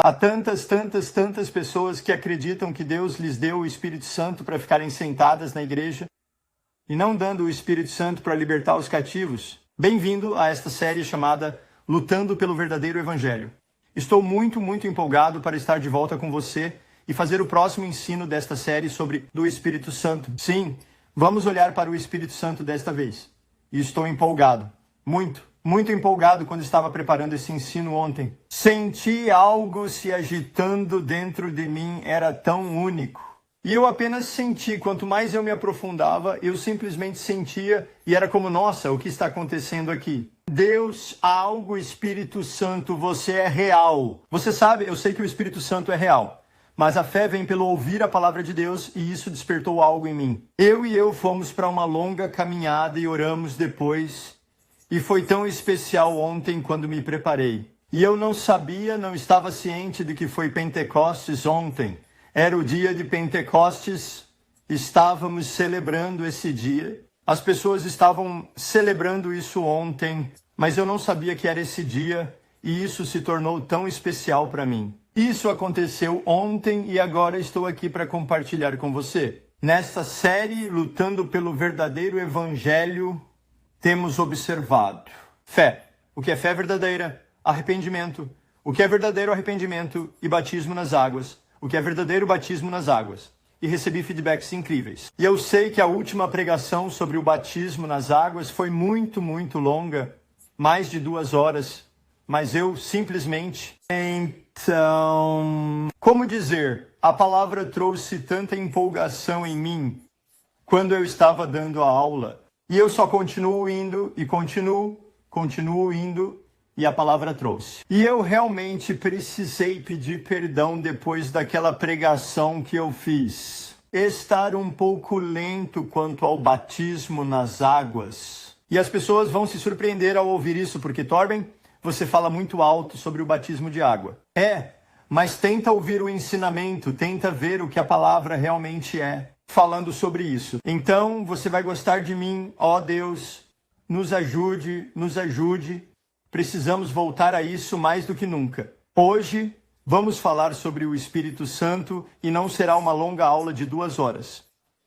Há tantas pessoas que acreditam que Deus lhes deu o Espírito Santo para ficarem sentadas na igreja e não dando o Espírito Santo para libertar os cativos. Bem-vindo a esta série chamada Lutando pelo Verdadeiro Evangelho. Estou muito empolgado para estar de volta com você e fazer o próximo ensino desta série sobre o Espírito Santo. Sim, vamos olhar para o Espírito Santo desta vez. E estou empolgado, muito empolgado quando estava preparando esse ensino ontem. Senti algo se agitando dentro de mim, era tão único. E eu apenas senti, quanto mais eu me aprofundava, eu simplesmente sentia e era como, nossa, o que está acontecendo aqui? Deus, algo, Espírito Santo, você é real. Você sabe, eu sei que o Espírito Santo é real, mas a fé vem pelo ouvir a palavra de Deus e isso despertou algo em mim. Eu fomos para uma longa caminhada e oramos depois. E foi tão especial ontem quando me preparei. E eu não sabia, não estava ciente de que foi Pentecostes ontem. Era o dia de Pentecostes, estávamos celebrando esse dia. As pessoas estavam celebrando isso ontem, mas eu não sabia que era esse dia e isso se tornou tão especial para mim. Isso aconteceu ontem e agora estou aqui para compartilhar com você. Nesta série, Lutando pelo Verdadeiro Evangelho, temos observado fé. O que é fé verdadeira? Arrependimento. O que é verdadeiro arrependimento e batismo nas águas? O que é verdadeiro batismo nas águas? E recebi feedbacks incríveis. E eu sei que a última pregação sobre o batismo nas águas foi muito longa, mais de 2 horas, mas eu simplesmente... Então, como dizer, a palavra trouxe tanta empolgação em mim quando eu estava dando a aula. E eu só continuo indo e continuo indo e a palavra trouxe. E eu realmente precisei pedir perdão depois daquela pregação que eu fiz. Estar um pouco lento quanto ao batismo nas águas. E as pessoas vão se surpreender ao ouvir isso, porque Torben, você fala muito alto sobre o batismo de água. Mas tenta ouvir o ensinamento, tenta ver o que a palavra realmente é. Falando sobre isso. Então, você vai gostar de mim, ó Deus, nos ajude. Precisamos voltar a isso mais do que nunca. Hoje, vamos falar sobre o Espírito Santo e não será uma longa aula de 2 horas.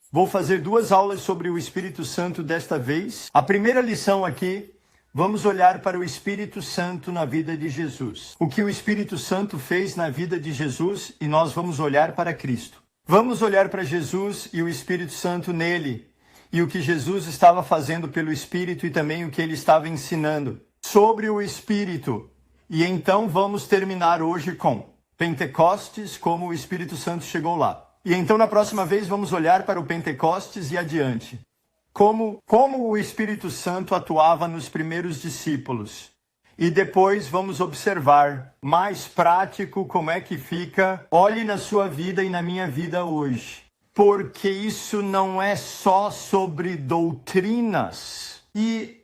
Vou fazer 2 aulas sobre o Espírito Santo desta vez. A primeira lição aqui, vamos olhar para o Espírito Santo na vida de Jesus. O que o Espírito Santo fez na vida de Jesus e nós vamos olhar para Cristo. Vamos olhar para Jesus e o Espírito Santo nele, e o que Jesus estava fazendo pelo Espírito e também o que ele estava ensinando sobre o Espírito. E então vamos terminar hoje com Pentecostes, como o Espírito Santo chegou lá. E então na próxima vez vamos olhar para o Pentecostes e adiante. Como o Espírito Santo atuava nos primeiros discípulos. E depois vamos observar, mais prático, como é que fica. Olhe na sua vida e na minha vida hoje. Porque isso não é só sobre doutrinas. E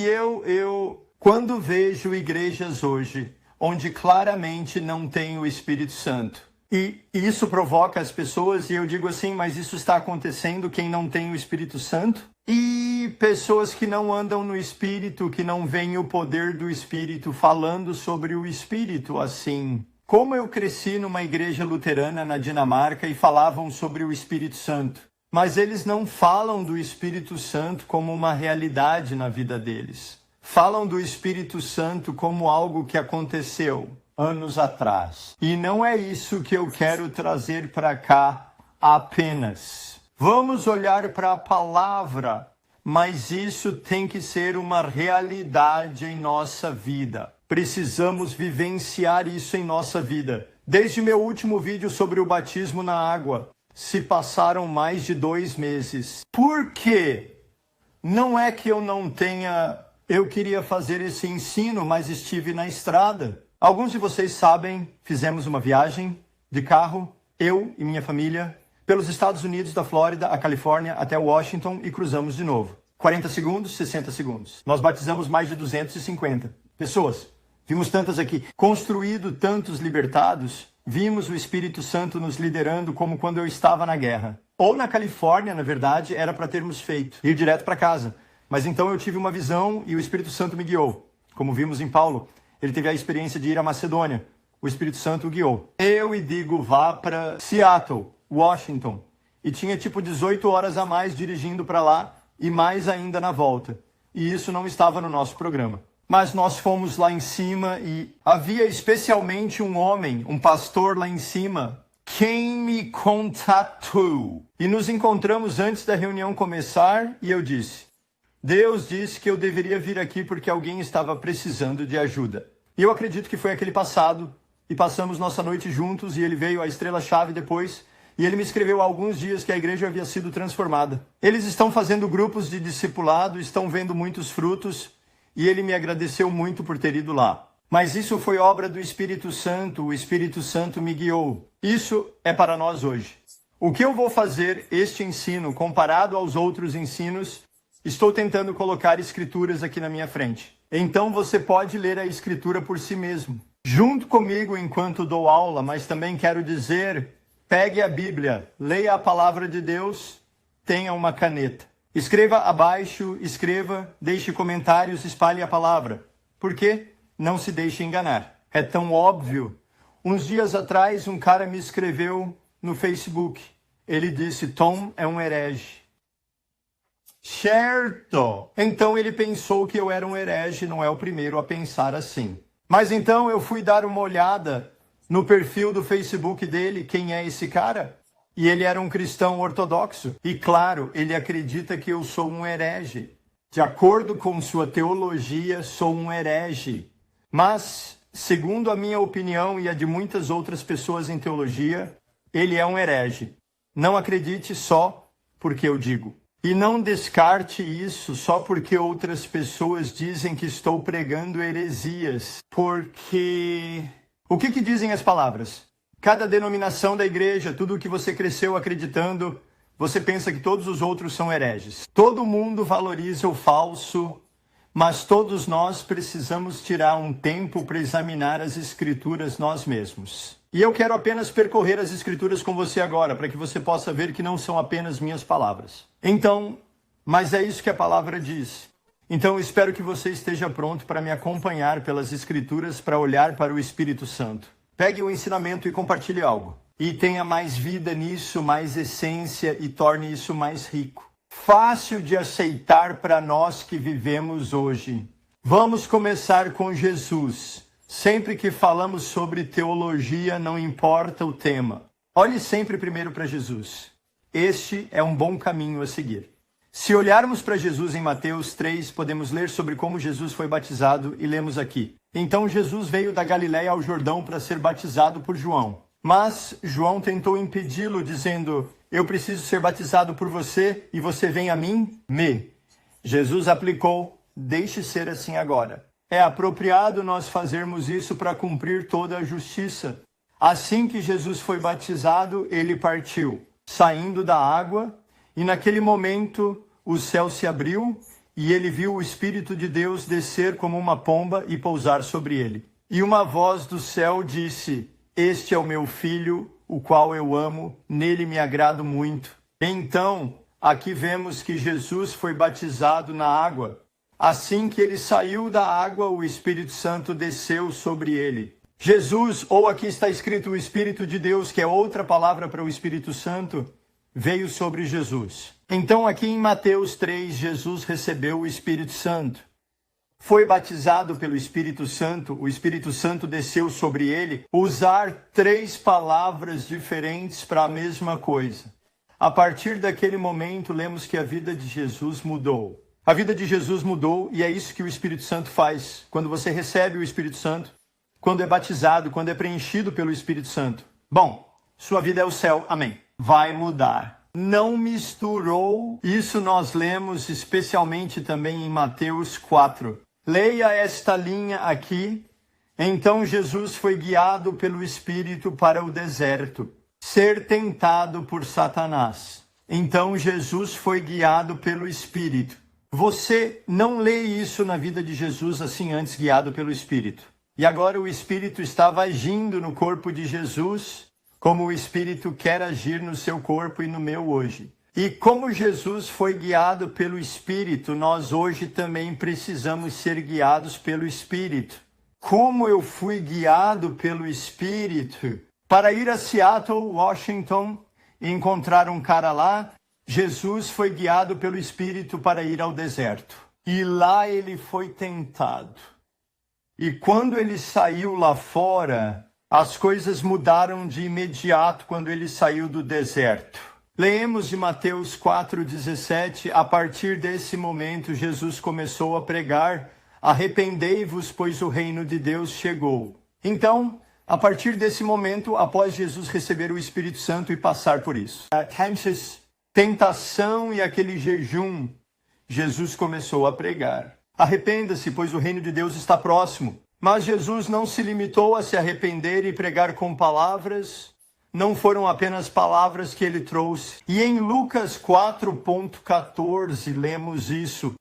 eu quando vejo igrejas hoje, onde claramente não tem o Espírito Santo. E isso provoca as pessoas, e eu digo assim, mas isso está acontecendo quem não tem o Espírito Santo? E pessoas que não andam no Espírito, que não veem o poder do Espírito, falando sobre o Espírito assim. Como eu cresci numa igreja luterana na Dinamarca e falavam sobre o Espírito Santo. Mas eles não falam do Espírito Santo como uma realidade na vida deles. Falam do Espírito Santo como algo que aconteceu anos atrás. E não é isso que eu quero trazer para cá apenas. Vamos olhar para a palavra, mas isso tem que ser uma realidade em nossa vida. Precisamos vivenciar isso em nossa vida. Desde meu último vídeo sobre o batismo na água, se passaram mais de 2 meses. Por quê? Não é que eu não tenha... Eu queria fazer esse ensino, mas estive na estrada. Alguns de vocês sabem, fizemos uma viagem de carro, eu e minha família, pelos Estados Unidos, da Flórida, a Califórnia, até Washington e cruzamos de novo. 40 segundos, 60 segundos. Nós batizamos mais de 250 pessoas. Vimos tantas aqui. Construído tantos libertados, vimos o Espírito Santo nos liderando como quando eu estava na guerra. Ou na Califórnia, na verdade, era para termos feito, ir direto para casa. Mas então eu tive uma visão e o Espírito Santo me guiou. Como vimos em Paulo, ele teve a experiência de ir à Macedônia. o Espírito Santo o guiou. Eu e digo, vá para Seattle, Washington. E tinha tipo 18 horas a mais dirigindo para lá e mais ainda na volta. E isso não estava no nosso programa. Mas nós fomos lá em cima e havia especialmente um homem, um pastor lá em cima, quem me contatou. E nos encontramos antes da reunião começar e eu disse, Deus disse que eu deveria vir aqui porque alguém estava precisando de ajuda. E eu acredito que foi aquele passado e passamos nossa noite juntos e ele veio à Estrela-Chave depois. E ele me escreveu há alguns dias que a igreja havia sido transformada. Eles estão fazendo grupos de discipulado, estão vendo muitos frutos, e ele me agradeceu muito por ter ido lá. Mas isso foi obra do Espírito Santo, o Espírito Santo me guiou. Isso é para nós hoje. O que eu vou fazer, este ensino, comparado aos outros ensinos, estou tentando colocar escrituras aqui na minha frente. Então você pode ler a escritura por si mesmo. Junto comigo enquanto dou aula, mas também quero dizer... Pegue a Bíblia, leia a palavra de Deus, tenha uma caneta. Escreva abaixo, escreva, deixe comentários, espalhe a palavra. Por quê? Não se deixe enganar. É tão óbvio. Uns dias atrás, um cara me escreveu no Facebook. Ele disse, Tom é um herege. Certo! Então ele pensou que eu era um herege, não é o primeiro a pensar assim. Mas então eu fui dar uma olhada no perfil do Facebook dele, quem é esse cara? E ele era um cristão ortodoxo. E claro, ele acredita que eu sou um herege. De acordo com sua teologia, sou um herege. Mas, segundo a minha opinião e a de muitas outras pessoas em teologia, ele é um herege. Não acredite só porque eu digo. E não descarte isso só porque outras pessoas dizem que estou pregando heresias. Porque... O que dizem as palavras? Cada denominação da igreja, tudo o que você cresceu acreditando, você pensa que todos os outros são hereges. Todo mundo valoriza o falso, mas todos nós precisamos tirar um tempo para examinar as escrituras nós mesmos. E eu quero apenas percorrer as escrituras com você agora, para que você possa ver que não são apenas minhas palavras. Então, mas é isso que a palavra diz. Então, eu espero que você esteja pronto para me acompanhar pelas Escrituras para olhar para o Espírito Santo. Pegue o ensinamento e compartilhe algo. E tenha mais vida nisso, mais essência e torne isso mais rico. Fácil de aceitar para nós que vivemos hoje. Vamos começar com Jesus. Sempre que falamos sobre teologia, não importa o tema. Olhe sempre primeiro para Jesus. Este é um bom caminho a seguir. Se olharmos para Jesus em Mateus 3, podemos ler sobre como Jesus foi batizado e lemos aqui. Então Jesus veio da Galiléia ao Jordão para ser batizado por João. Mas João tentou impedi-lo, dizendo, eu preciso ser batizado por você e você vem a mim? Jesus aplicou, deixe ser assim agora. É apropriado nós fazermos isso para cumprir toda a justiça. Assim que Jesus foi batizado, ele partiu, saindo da água, e naquele momento o céu se abriu e ele viu o Espírito de Deus descer como uma pomba e pousar sobre ele. E uma voz do céu disse, este é o meu filho, o qual eu amo, nele me agrado muito. Então, aqui vemos que Jesus foi batizado na água. Assim que ele saiu da água, o Espírito Santo desceu sobre ele. Jesus, ou aqui está escrito o Espírito de Deus, que é outra palavra para o Espírito Santo, veio sobre Jesus. Então aqui em Mateus 3, Jesus recebeu o Espírito Santo. Foi batizado pelo Espírito Santo, o Espírito Santo desceu sobre ele. Usar 3 palavras diferentes para a mesma coisa. A partir daquele momento, lemos que a vida de Jesus mudou. A vida de Jesus mudou e é isso que o Espírito Santo faz. Quando você recebe o Espírito Santo, quando é batizado, quando é preenchido pelo Espírito Santo. Bom, sua vida é o céu, amém. Vai mudar. Não misturou. Isso nós lemos especialmente também em Mateus 4. Leia esta linha aqui. Então Jesus foi guiado pelo Espírito para o deserto, ser tentado por Satanás. Então Jesus foi guiado pelo Espírito. Você não lê isso na vida de Jesus assim antes, guiado pelo Espírito. E agora o Espírito estava agindo no corpo de Jesus, como o Espírito quer agir no seu corpo e no meu hoje. E como Jesus foi guiado pelo Espírito, nós hoje também precisamos ser guiados pelo Espírito. como eu fui guiado pelo Espírito para ir a Seattle, Washington, e encontrar um cara lá. Jesus foi guiado pelo Espírito para ir ao deserto. E lá ele foi tentado. E quando ele saiu lá fora, as coisas mudaram de imediato quando ele saiu do deserto. Leemos de Mateus 4,17, a partir desse momento Jesus começou a pregar: arrependei-vos, pois o reino de Deus chegou. Então, a partir desse momento, após Jesus receber o Espírito Santo e passar por isso, a tentação e aquele jejum, Jesus começou a pregar: arrependa-se, pois o reino de Deus está próximo. Mas Jesus não se limitou a se arrepender e pregar com palavras. Não foram apenas palavras que ele trouxe. E em Lucas 4,14 lemos isso.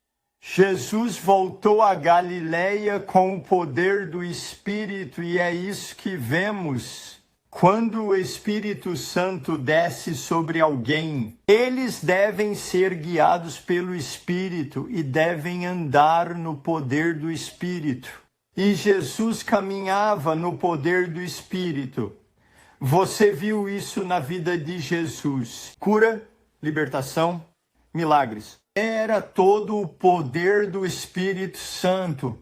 Jesus voltou a Galileia com o poder do Espírito, e é isso que vemos. Quando o Espírito Santo desce sobre alguém, eles devem ser guiados pelo Espírito e devem andar no poder do Espírito. E Jesus caminhava no poder do Espírito. Você viu isso na vida de Jesus. Cura, libertação, milagres. Era todo o poder do Espírito Santo.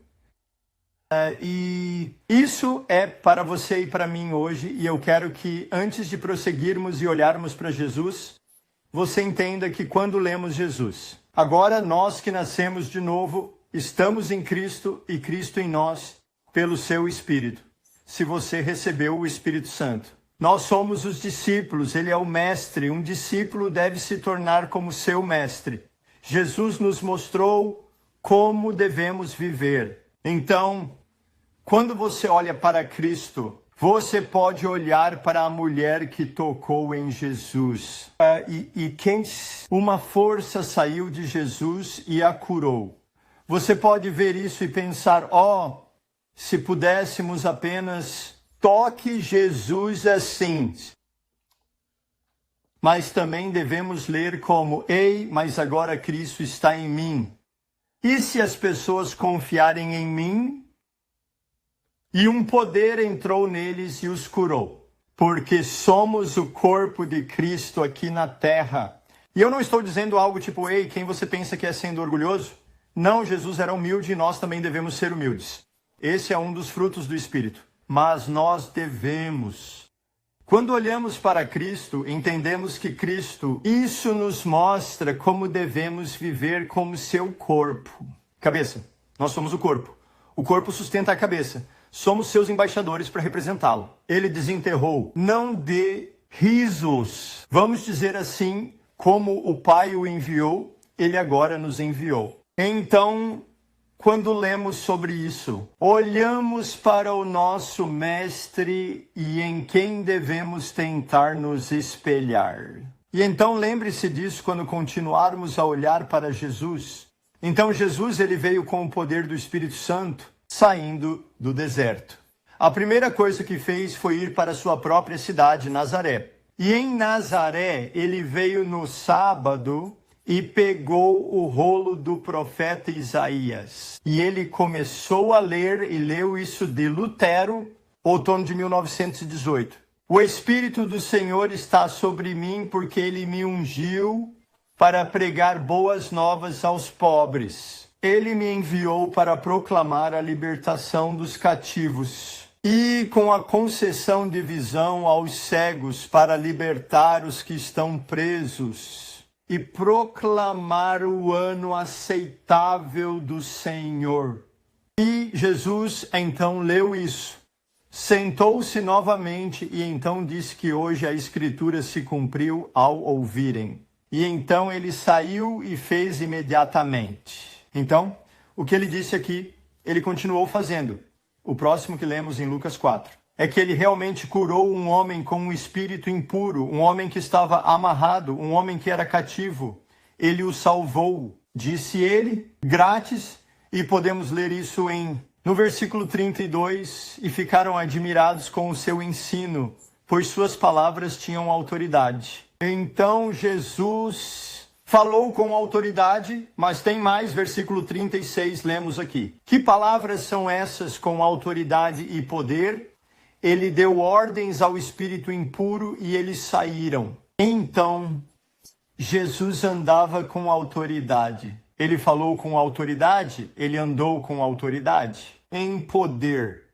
E isso é para você e para mim hoje. E eu quero que, antes de prosseguirmos e olharmos para Jesus, você entenda que quando lemos Jesus, agora nós que nascemos de novo, estamos em Cristo e Cristo em nós pelo seu Espírito. Se você recebeu o Espírito Santo. Nós somos os discípulos, ele é o mestre. Um discípulo deve se tornar como seu mestre. Jesus nos mostrou como devemos viver. Então, quando você olha para Cristo, você pode olhar para a mulher que tocou em Jesus. Uma força saiu de Jesus e a curou. Você pode ver isso e pensar: se pudéssemos apenas toque Jesus assim. Mas também devemos ler como: ei, mas agora Cristo está em mim. E se as pessoas confiarem em mim? E um poder entrou neles e os curou. Porque somos o corpo de Cristo aqui na terra. E eu não estou dizendo algo tipo: ei, quem você pensa que é sendo orgulhoso? Não, Jesus era humilde e nós também devemos ser humildes. Esse é um dos frutos do Espírito. Mas nós devemos. Quando olhamos para Cristo, entendemos que Cristo, isso nos mostra como devemos viver como seu corpo. Cabeça, nós somos o corpo. O corpo sustenta a cabeça. Somos seus embaixadores para representá-lo. Ele desenterrou. Não dê risos. Vamos dizer assim, como o Pai o enviou, ele agora nos enviou. Então, quando lemos sobre isso, olhamos para o nosso Mestre e em quem devemos tentar nos espelhar. E então lembre-se disso quando continuarmos a olhar para Jesus. Então Jesus, ele veio com o poder do Espírito Santo, saindo do deserto. A primeira coisa que fez foi ir para a sua própria cidade, Nazaré. E em Nazaré, ele veio no sábado e pegou o rolo do profeta Isaías. E ele começou a ler, e leu isso de Lutero, outono de 1918. O Espírito do Senhor está sobre mim, porque ele me ungiu para pregar boas novas aos pobres. Ele me enviou para proclamar a libertação dos cativos e com a concessão de visão aos cegos, para libertar os que estão presos e proclamar o ano aceitável do Senhor. E Jesus então leu isso, sentou-se novamente e então disse que hoje a Escritura se cumpriu ao ouvirem. E então ele saiu e fez imediatamente. Então, o que ele disse aqui, ele continuou fazendo. O próximo que lemos em Lucas 4. É que ele realmente curou um homem com um espírito impuro, um homem que estava amarrado, um homem que era cativo. Ele o salvou, disse ele, grátis, e podemos ler isso no versículo 32, e ficaram admirados com o seu ensino, pois suas palavras tinham autoridade. Então Jesus falou com autoridade, mas tem mais, versículo 36, lemos aqui. Que palavras são essas com autoridade e poder? Ele deu ordens ao espírito impuro e eles saíram. Então, Jesus andava com autoridade. Ele falou com autoridade, ele andou com autoridade. Em poder.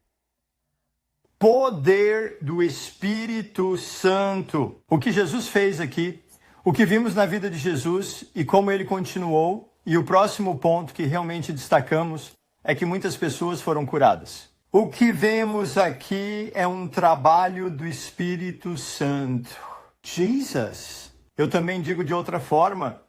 Poder do Espírito Santo. O que Jesus fez aqui, o que vimos na vida de Jesus e como ele continuou, e o próximo ponto que realmente destacamos é que muitas pessoas foram curadas. O que vemos aqui é um trabalho do Espírito Santo. Jesus. Eu também digo de outra forma,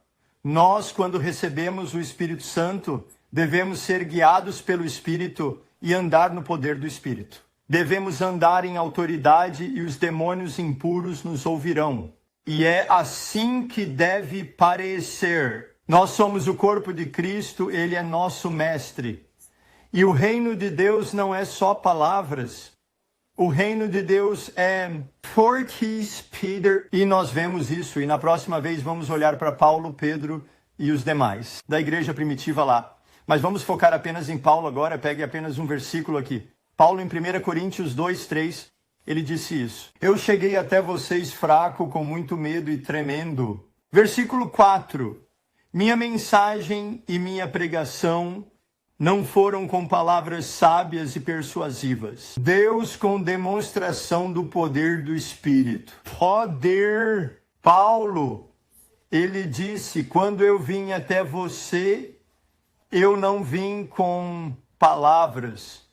nós quando recebemos o Espírito Santo, devemos ser guiados pelo Espírito e andar no poder do Espírito. Devemos andar em autoridade e os demônios impuros nos ouvirão. E é assim que deve parecer. Nós somos o corpo de Cristo, ele é nosso mestre. E o reino de Deus não é só palavras. O reino de Deus é Fortis Peter. E nós vemos isso. E na próxima vez vamos olhar para Paulo, Pedro e os demais da igreja primitiva lá. Mas vamos focar apenas em Paulo agora. Pegue apenas um versículo aqui. Paulo em 1 Coríntios 2, 3, ele disse isso. Eu cheguei até vocês fraco, com muito medo e tremendo. Versículo 4. Minha mensagem e minha pregação não foram com palavras sábias e persuasivas. Deus com demonstração do poder do Espírito. Poder. Paulo, ele disse, quando eu vim até você, eu não vim com palavras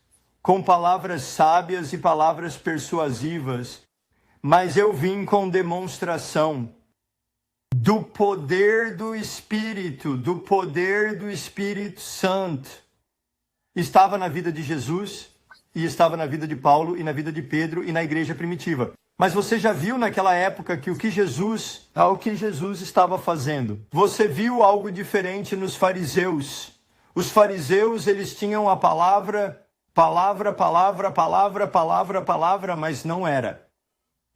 sábias e palavras persuasivas, mas eu vim com demonstração do poder do Espírito Santo. Estava na vida de Jesus, e estava na vida de Paulo, e na vida de Pedro, e na igreja primitiva. Mas você já viu naquela época que o que Jesus estava fazendo? Você viu algo diferente nos fariseus. Os fariseus, eles tinham a palavra, mas não era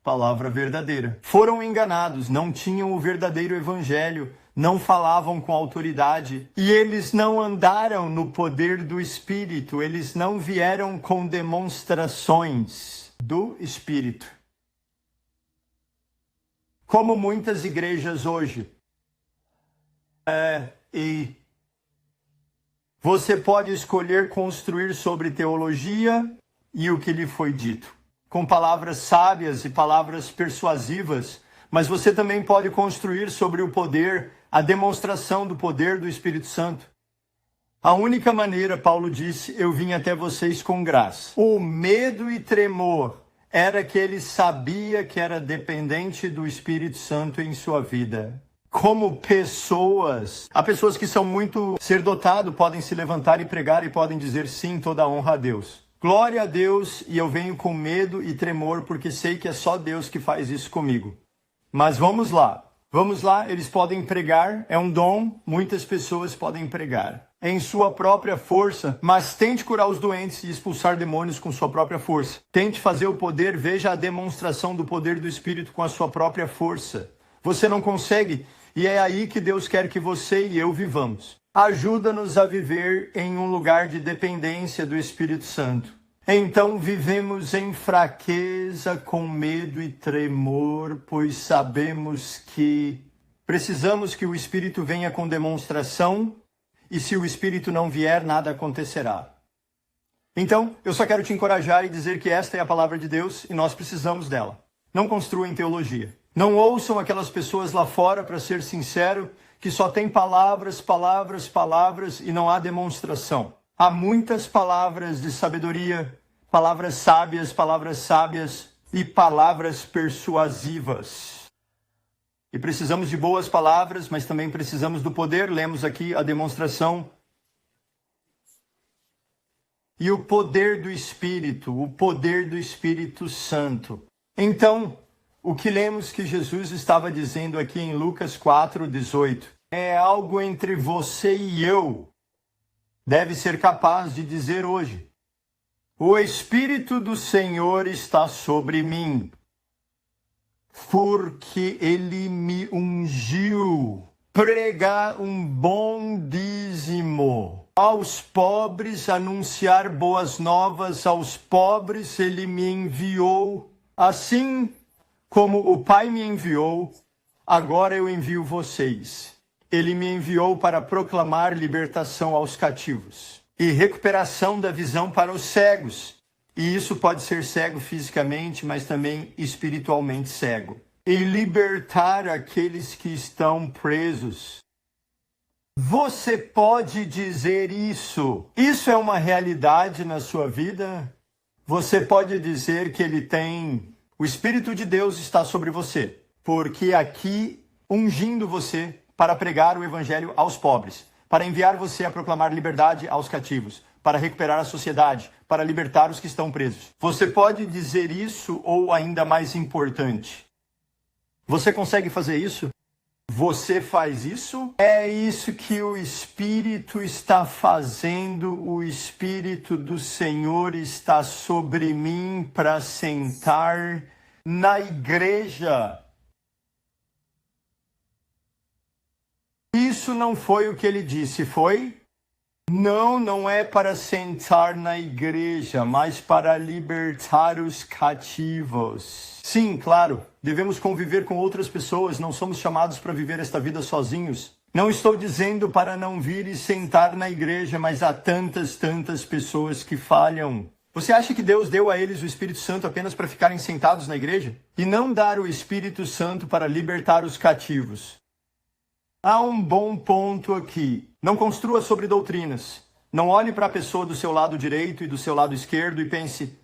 palavra verdadeira. Foram enganados, não tinham o verdadeiro evangelho, não falavam com autoridade e eles não andaram no poder do Espírito, eles não vieram com demonstrações do Espírito. Como muitas igrejas hoje. E você pode escolher construir sobre teologia e o que lhe foi dito, com palavras sábias e palavras persuasivas, mas você também pode construir sobre o poder, a demonstração do poder do Espírito Santo. A única maneira, Paulo disse, eu vim até vocês com graça. O medo e tremor era que ele sabia que era dependente do Espírito Santo em sua vida. Como pessoas, há pessoas que são muito ser dotado, podem se levantar e pregar e podem dizer sim, toda a honra a Deus. Glória a Deus, e eu venho com medo e tremor porque sei que é só Deus que faz isso comigo. Mas vamos lá, eles podem pregar, é um dom, muitas pessoas podem pregar em sua própria força, mas tente curar os doentes e expulsar demônios com sua própria força. Tente fazer o poder, veja a demonstração do poder do Espírito com a sua própria força. Você não consegue? E é aí que Deus quer que você e eu vivamos. Ajuda-nos a viver em um lugar de dependência do Espírito Santo. Então vivemos em fraqueza, com medo e tremor, pois sabemos que precisamos que o Espírito venha com demonstração, e se o Espírito não vier, nada acontecerá. Então, eu só quero te encorajar e dizer que esta é a palavra de Deus e nós precisamos dela. Não construam em teologia. Não ouçam aquelas pessoas lá fora, para ser sincero, que só tem palavras e não há demonstração. Há muitas palavras de sabedoria, palavras sábias e palavras persuasivas. E precisamos de boas palavras, mas também precisamos do poder. Lemos aqui a demonstração. E o poder do Espírito Santo. Então, o que lemos que Jesus estava dizendo aqui em Lucas 4:18 é algo entre você e eu. Deve ser capaz de dizer hoje: o Espírito do Senhor está sobre mim, porque Ele me ungiu pregar um bom dízimo aos pobres, anunciar boas novas aos pobres. Ele me enviou, assim como o Pai me enviou, agora eu envio vocês. Ele me enviou para proclamar libertação aos cativos e recuperação da visão para os cegos. E isso pode ser cego fisicamente, mas também espiritualmente cego. E libertar aqueles que estão presos. Você pode dizer isso? Isso é uma realidade na sua vida? Você pode dizer que o Espírito de Deus está sobre você, porque aqui ungindo você para pregar o evangelho aos pobres, para enviar você a proclamar liberdade aos cativos, para recuperar a sociedade, para libertar os que estão presos. Você pode dizer isso, ou ainda mais importante, você consegue fazer isso? Você faz isso? É isso que o Espírito está fazendo. O Espírito do Senhor está sobre mim para sentar na igreja. Isso não foi o que ele disse, foi? Não, não é para sentar na igreja, mas para libertar os cativos. Sim, claro, devemos conviver com outras pessoas, não somos chamados para viver esta vida sozinhos. Não estou dizendo para não vir e sentar na igreja, mas há tantas pessoas que falham. Você acha que Deus deu a eles o Espírito Santo apenas para ficarem sentados na igreja? E não dar o Espírito Santo para libertar os cativos? Há um bom ponto aqui. Não construa sobre doutrinas. Não olhe para a pessoa do seu lado direito e do seu lado esquerdo e pense,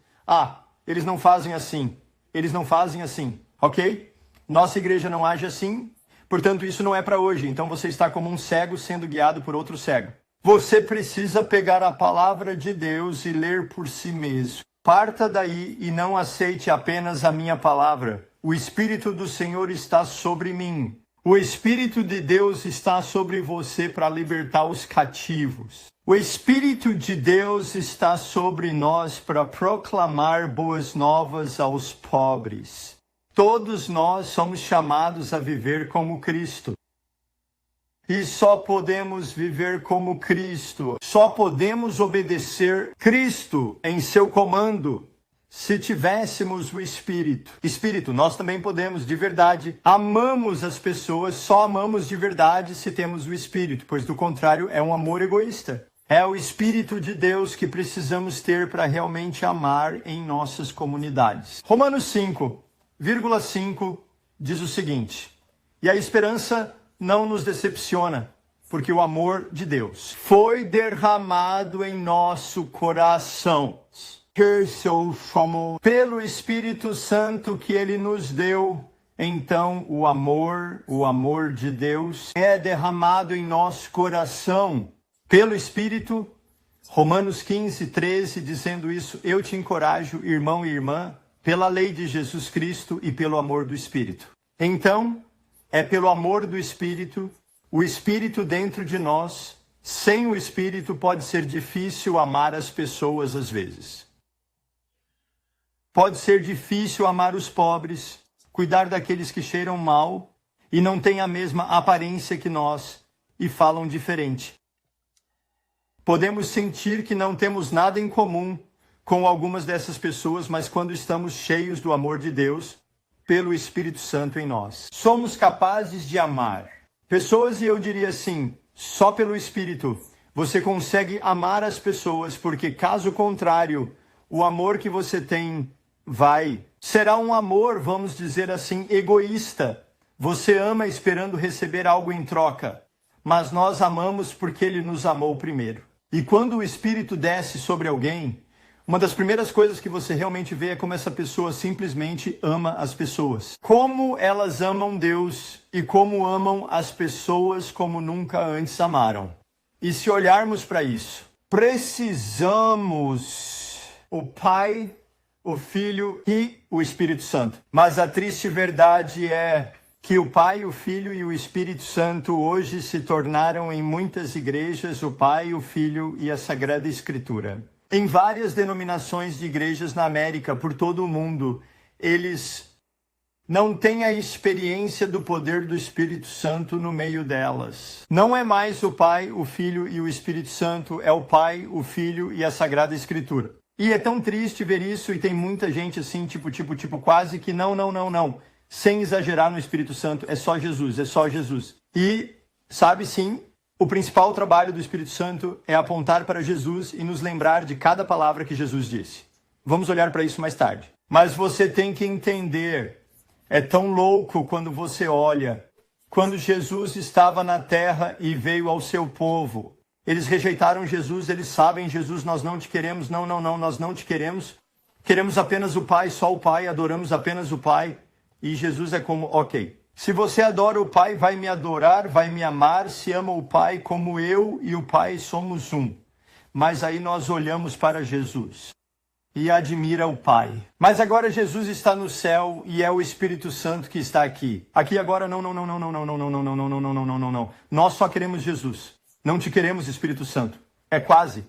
eles não fazem assim. Eles não fazem assim, ok? Nossa igreja não age assim, portanto isso não é para hoje. Então você está como um cego sendo guiado por outro cego. Você precisa pegar a palavra de Deus e ler por si mesmo. Parta daí e não aceite apenas a minha palavra. O Espírito do Senhor está sobre mim. O Espírito de Deus está sobre você para libertar os cativos. O Espírito de Deus está sobre nós para proclamar boas novas aos pobres. Todos nós somos chamados a viver como Cristo. E só podemos viver como Cristo. Só podemos obedecer Cristo em seu comando se tivéssemos o Espírito. Espírito, nós também podemos, de verdade. Amamos as pessoas, só amamos de verdade se temos o Espírito, pois do contrário é um amor egoísta. É o Espírito de Deus que precisamos ter para realmente amar em nossas comunidades. Romanos 5,5 diz o seguinte: e a esperança não nos decepciona, porque o amor de Deus foi derramado em nosso coração pelo Espírito Santo que Ele nos deu. Então o amor de Deus é derramado em nosso coração pelo Espírito. Romanos 15:13, dizendo isso, eu te encorajo, irmão e irmã, pela lei de Jesus Cristo e pelo amor do Espírito. Então, é pelo amor do Espírito, o Espírito dentro de nós. Sem o Espírito pode ser difícil amar as pessoas às vezes. Pode ser difícil amar os pobres, cuidar daqueles que cheiram mal e não têm a mesma aparência que nós e falam diferente. Podemos sentir que não temos nada em comum com algumas dessas pessoas, mas quando estamos cheios do amor de Deus, pelo Espírito Santo em nós, somos capazes de amar pessoas. E eu diria assim, só pelo Espírito você consegue amar as pessoas, porque caso contrário, o amor que você tem será um amor, vamos dizer assim, egoísta. Você ama esperando receber algo em troca, mas nós amamos porque Ele nos amou primeiro. E quando o Espírito desce sobre alguém, uma das primeiras coisas que você realmente vê é como essa pessoa simplesmente ama as pessoas. Como elas amam Deus e como amam as pessoas como nunca antes amaram. E se olharmos para isso, precisamos o Pai, o Filho e o Espírito Santo. Mas a triste verdade é que o Pai, o Filho e o Espírito Santo hoje se tornaram em muitas igrejas o Pai, o Filho e a Sagrada Escritura. Em várias denominações de igrejas na América, por todo o mundo, eles não têm a experiência do poder do Espírito Santo no meio delas. Não é mais o Pai, o Filho e o Espírito Santo, é o Pai, o Filho e a Sagrada Escritura. E é tão triste ver isso, e tem muita gente assim, quase que não. Sem exagerar no Espírito Santo, é só Jesus, é só Jesus. E, sabe sim, o principal trabalho do Espírito Santo é apontar para Jesus e nos lembrar de cada palavra que Jesus disse. Vamos olhar para isso mais tarde. Mas você tem que entender, é tão louco quando você olha, quando Jesus estava na terra e veio ao seu povo. Eles rejeitaram Jesus, eles sabem, Jesus, nós não te queremos, não, nós não te queremos. Queremos apenas o Pai, só o Pai, adoramos apenas o Pai. E Jesus é como, ok, se você adora o Pai, vai me adorar, vai me amar, se ama o Pai como eu e o Pai somos um. Mas aí nós olhamos para Jesus e admira o Pai. Mas agora Jesus está no céu e é o Espírito Santo que está aqui. Aqui agora não. Nós só queremos Jesus. Não te queremos, Espírito Santo. É quase.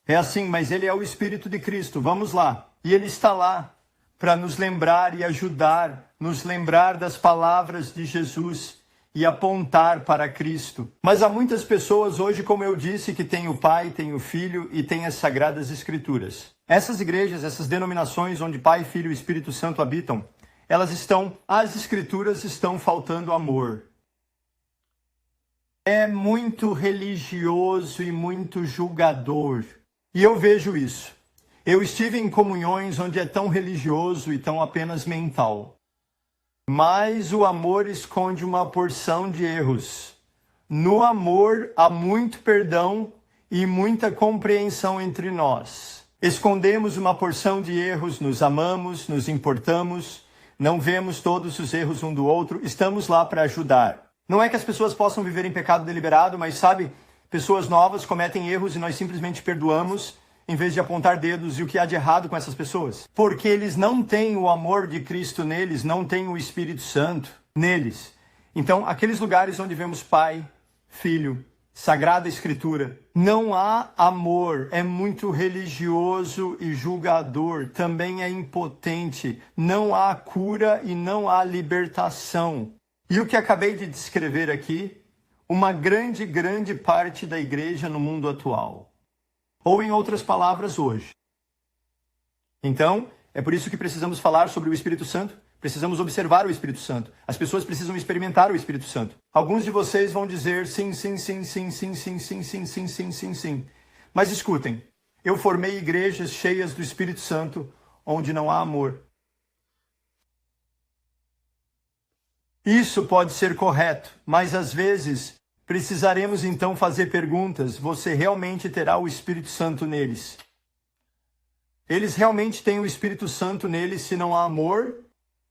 É assim, mas ele é o Espírito de Cristo. Vamos lá. E ele está lá para nos lembrar e ajudar, nos lembrar das palavras de Jesus e apontar para Cristo. Mas há muitas pessoas hoje, como eu disse, que têm o Pai, têm o Filho e têm as Sagradas Escrituras. Essas igrejas, essas denominações onde Pai, Filho e Espírito Santo habitam, as Escrituras estão faltando amor. É muito religioso e muito julgador. E eu vejo isso. Eu estive em comunhões onde é tão religioso e tão apenas mental. Mas o amor esconde uma porção de erros. No amor há muito perdão e muita compreensão entre nós. Escondemos uma porção de erros, nos amamos, nos importamos, não vemos todos os erros um do outro, estamos lá para ajudar. Não é que as pessoas possam viver em pecado deliberado, mas sabe, pessoas novas cometem erros e nós simplesmente perdoamos, em vez de apontar dedos e o que há de errado com essas pessoas. Porque eles não têm o amor de Cristo neles, não têm o Espírito Santo neles. Então, aqueles lugares onde vemos Pai, Filho, Sagrada Escritura, não há amor, é muito religioso e julgador, também é impotente, não há cura e não há libertação. E o que acabei de descrever aqui, uma grande parte da igreja no mundo atual. Ou em outras palavras, hoje. Então, é por isso que precisamos falar sobre o Espírito Santo, precisamos observar o Espírito Santo. As pessoas precisam experimentar o Espírito Santo. Alguns de vocês vão dizer sim. Mas escutem, eu formei igrejas cheias do Espírito Santo, onde não há amor. Isso pode ser correto, mas às vezes precisaremos então fazer perguntas. Você realmente terá o Espírito Santo neles? Eles realmente têm o Espírito Santo neles se não há amor?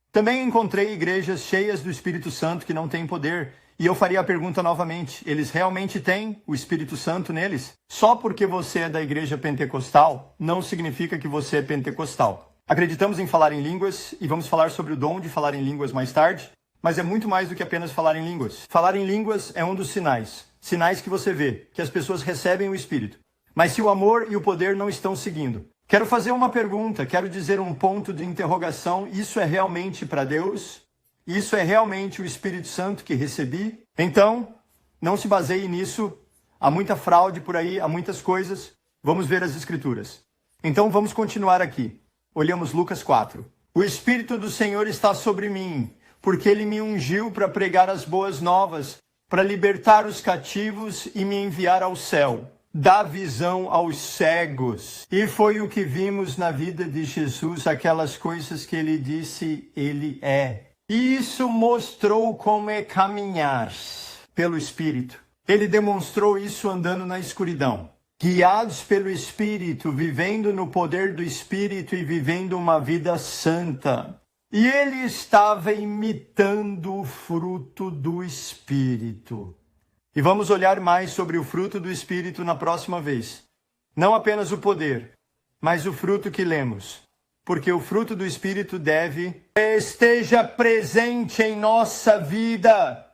Também encontrei igrejas cheias do Espírito Santo que não têm poder. E eu faria a pergunta novamente. Eles realmente têm o Espírito Santo neles? Só porque você é da igreja pentecostal, não significa que você é pentecostal. Acreditamos em falar em línguas e vamos falar sobre o dom de falar em línguas mais tarde. Mas é muito mais do que apenas falar em línguas. Falar em línguas é um dos sinais. Sinais que você vê, que as pessoas recebem o Espírito. Mas se o amor e o poder não estão seguindo. Quero fazer uma pergunta, quero dizer um ponto de interrogação. Isso é realmente para Deus? Isso é realmente o Espírito Santo que recebi? Então, não se baseie nisso. Há muita fraude por aí, há muitas coisas. Vamos ver as Escrituras. Então vamos continuar aqui. Olhamos Lucas 4. O Espírito do Senhor está sobre mim, porque ele me ungiu para pregar as boas novas, para libertar os cativos e me enviar ao céu, dar visão aos cegos. E foi o que vimos na vida de Jesus, aquelas coisas que ele disse, ele é. E isso mostrou como é caminhar pelo Espírito. Ele demonstrou isso andando na escuridão. Guiados pelo Espírito, vivendo no poder do Espírito e vivendo uma vida santa. E ele estava imitando o fruto do Espírito. E vamos olhar mais sobre o fruto do Espírito na próxima vez. Não apenas o poder, mas o fruto que lemos. Porque o fruto do Espírito esteja presente em nossa vida.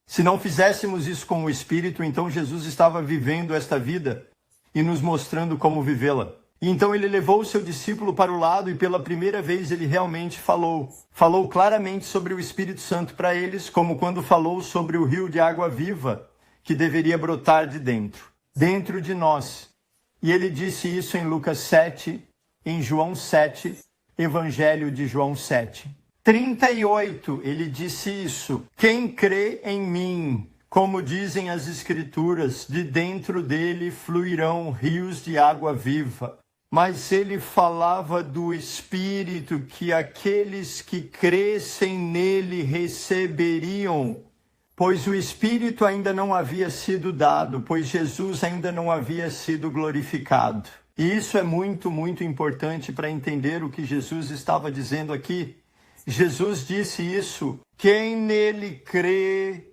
Se não fizéssemos isso com o Espírito, então Jesus estava vivendo esta vida e nos mostrando como vivê-la. E então ele levou o seu discípulo para o lado e pela primeira vez ele realmente falou. Falou claramente sobre o Espírito Santo para eles, como quando falou sobre o rio de água viva que deveria brotar de dentro de nós. E ele disse isso em Lucas 7, em João 7, Evangelho de João 7. 38, ele disse isso. Quem crê em mim, como dizem as Escrituras, de dentro dele fluirão rios de água viva. Mas ele falava do Espírito que aqueles que crescem nele receberiam, pois o Espírito ainda não havia sido dado, pois Jesus ainda não havia sido glorificado. E isso é muito, muito importante para entender o que Jesus estava dizendo aqui. Jesus disse isso: quem nele crê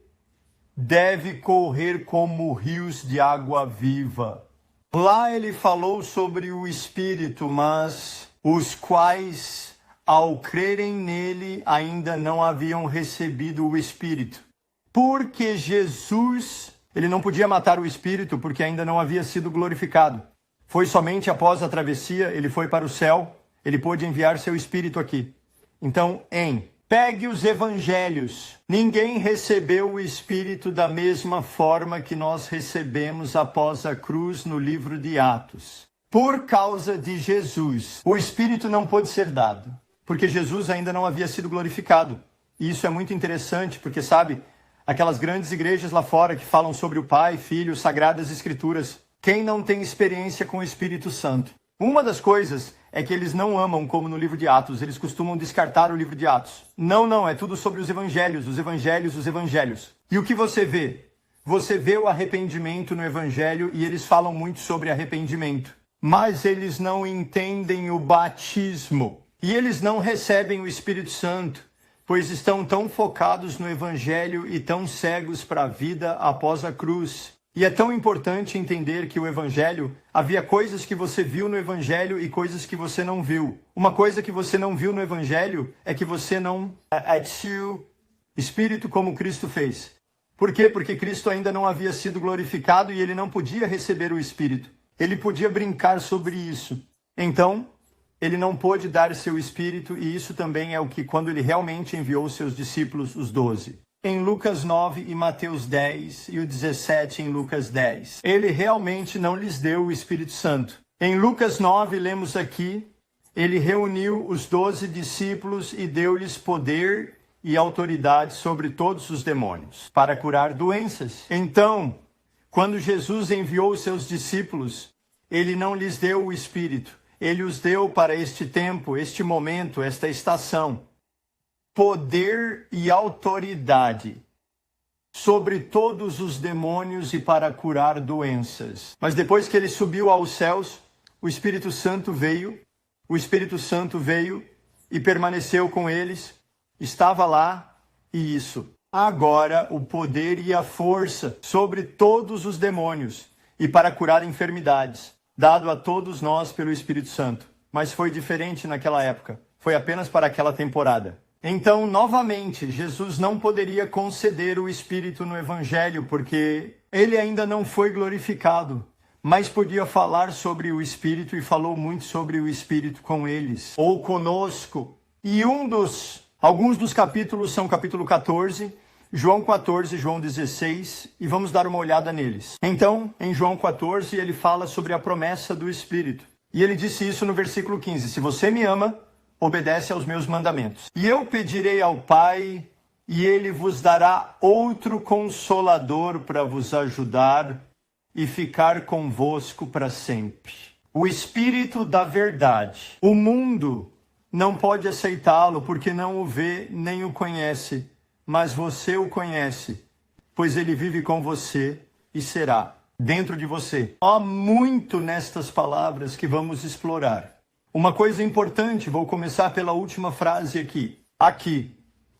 deve correr como rios de água viva. Lá ele falou sobre o Espírito, mas os quais, ao crerem nele, ainda não haviam recebido o Espírito. Porque Jesus, ele não podia matar o Espírito, porque ainda não havia sido glorificado. Foi somente após a travessia, ele foi para o céu, ele pôde enviar seu Espírito aqui. Então, pegue os evangelhos. Ninguém recebeu o Espírito da mesma forma que nós recebemos após a cruz no livro de Atos. Por causa de Jesus, o Espírito não pôde ser dado, porque Jesus ainda não havia sido glorificado. E isso é muito interessante, porque sabe, aquelas grandes igrejas lá fora que falam sobre o Pai, Filho, Sagradas Escrituras, quem não tem experiência com o Espírito Santo? Uma das coisas é que eles não amam, como no livro de Atos, eles costumam descartar o livro de Atos. Não, é tudo sobre os evangelhos. E o que você vê? Você vê o arrependimento no evangelho e eles falam muito sobre arrependimento. Mas eles não entendem o batismo. E eles não recebem o Espírito Santo, pois estão tão focados no evangelho e tão cegos para a vida após a cruz. E é tão importante entender que o Evangelho, havia coisas que você viu no Evangelho e coisas que você não viu. Uma coisa que você não viu no Evangelho é que você não adquiriu Espírito como Cristo fez. Por quê? Porque Cristo ainda não havia sido glorificado e ele não podia receber o Espírito. Ele podia brincar sobre isso. Então, ele não pôde dar seu Espírito e isso também é o que quando ele realmente enviou seus discípulos, os 12. Em Lucas 9 e Mateus 10 e o 17 em Lucas 10. Ele realmente não lhes deu o Espírito Santo. Em Lucas 9, lemos aqui, ele reuniu os 12 discípulos e deu-lhes poder e autoridade sobre todos os demônios, para curar doenças. Então, quando Jesus enviou os seus discípulos, ele não lhes deu o Espírito. Ele os deu para este tempo, este momento, esta estação. Poder e autoridade sobre todos os demônios e para curar doenças. Mas depois que ele subiu aos céus, o Espírito Santo veio e permaneceu com eles, estava lá e isso. Agora o poder e a força sobre todos os demônios e para curar enfermidades, dado a todos nós pelo Espírito Santo. Mas foi diferente naquela época, foi apenas para aquela temporada. Então, novamente, Jesus não poderia conceder o Espírito no Evangelho, porque ele ainda não foi glorificado, mas podia falar sobre o Espírito e falou muito sobre o Espírito com eles, ou conosco. E alguns dos capítulos são capítulo 14, João 14, João 16, e vamos dar uma olhada neles. Então, em João 14, ele fala sobre a promessa do Espírito. E ele disse isso no versículo 15, se você me ama, obedece aos meus mandamentos. E eu pedirei ao Pai, e ele vos dará outro consolador para vos ajudar e ficar convosco para sempre. O Espírito da verdade. O mundo não pode aceitá-lo porque não o vê nem o conhece, mas você o conhece, pois ele vive com você e será dentro de você. Há muito nestas palavras que vamos explorar. Uma coisa importante, vou começar pela última frase aqui. Aqui,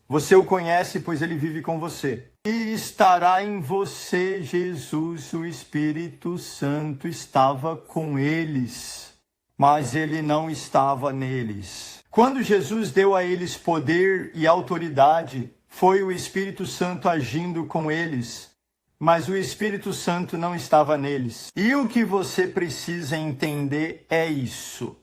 você o conhece, pois ele vive com você. E estará em você, Jesus, o Espírito Santo estava com eles, mas ele não estava neles. Quando Jesus deu a eles poder e autoridade, foi o Espírito Santo agindo com eles, mas o Espírito Santo não estava neles. E o que você precisa entender é isso.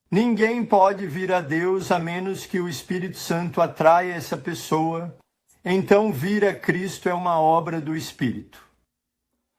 Ninguém pode vir a Deus a menos que o Espírito Santo atraia essa pessoa. Então, vir a Cristo é uma obra do Espírito.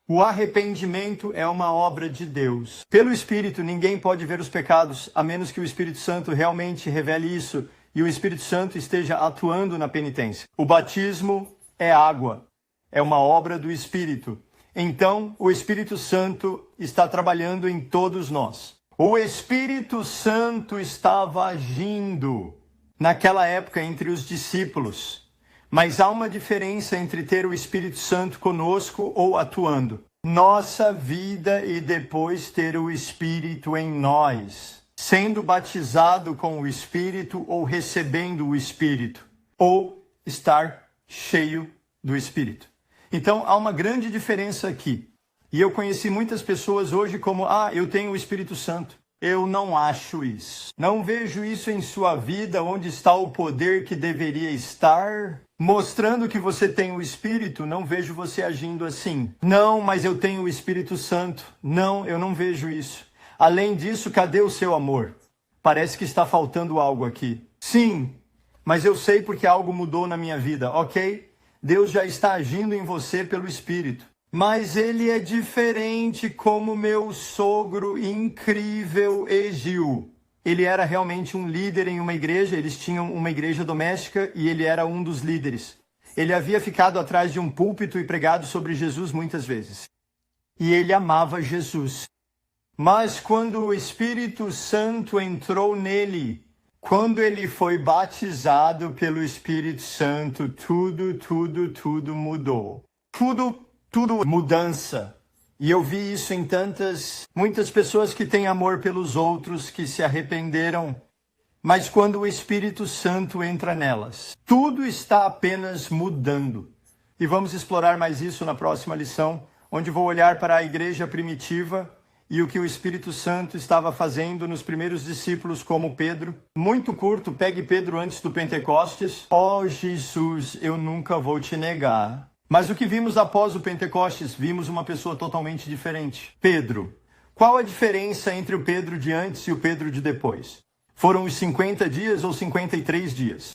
O arrependimento é uma obra de Deus. Pelo Espírito, ninguém pode ver os pecados, a menos que o Espírito Santo realmente revele isso e o Espírito Santo esteja atuando na penitência. O batismo é água, é uma obra do Espírito. Então, o Espírito Santo está trabalhando em todos nós. O Espírito Santo estava agindo naquela época entre os discípulos. Mas há uma diferença entre ter o Espírito Santo conosco ou atuando. Nossa vida e depois ter o Espírito em nós. Sendo batizado com o Espírito ou recebendo o Espírito. Ou estar cheio do Espírito. Então há uma grande diferença aqui. E eu conheci muitas pessoas hoje como, eu tenho o Espírito Santo. Eu não acho isso. Não vejo isso em sua vida, onde está o poder que deveria estar. Mostrando que você tem o Espírito, não vejo você agindo assim. Não, mas eu tenho o Espírito Santo. Não, eu não vejo isso. Além disso, cadê o seu amor? Parece que está faltando algo aqui. Sim, mas eu sei porque algo mudou na minha vida, ok? Deus já está agindo em você pelo Espírito. Mas ele é diferente como meu sogro incrível Egil. Ele era realmente um líder em uma igreja, eles tinham uma igreja doméstica e ele era um dos líderes. Ele havia ficado atrás de um púlpito e pregado sobre Jesus muitas vezes. E ele amava Jesus. Mas quando o Espírito Santo entrou nele, quando ele foi batizado pelo Espírito Santo, tudo mudou. Tudo mudança. E eu vi isso em muitas pessoas que têm amor pelos outros, que se arrependeram. Mas quando o Espírito Santo entra nelas, tudo está apenas mudando. E vamos explorar mais isso na próxima lição, onde vou olhar para a igreja primitiva e o que o Espírito Santo estava fazendo nos primeiros discípulos, como Pedro. Muito curto, pegue Pedro antes do Pentecostes. Jesus, eu nunca vou te negar. Mas o que vimos após o Pentecostes? Vimos uma pessoa totalmente diferente. Pedro. Qual a diferença entre o Pedro de antes e o Pedro de depois? Foram os 50 dias ou 53 dias?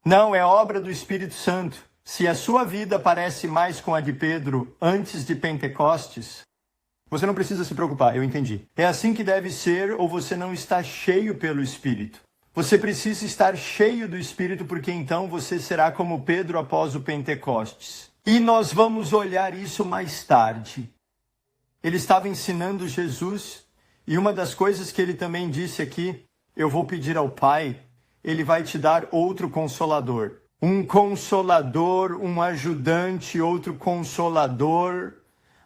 Não, é obra do Espírito Santo. Se a sua vida parece mais com a de Pedro antes de Pentecostes, você não precisa se preocupar, eu entendi. É assim que deve ser, ou você não está cheio pelo Espírito. Você precisa estar cheio do Espírito, porque então você será como Pedro após o Pentecostes. E nós vamos olhar isso mais tarde. Ele estava ensinando Jesus, e uma das coisas que ele também disse aqui, eu vou pedir ao Pai, ele vai te dar outro consolador. Um consolador, um ajudante, outro consolador.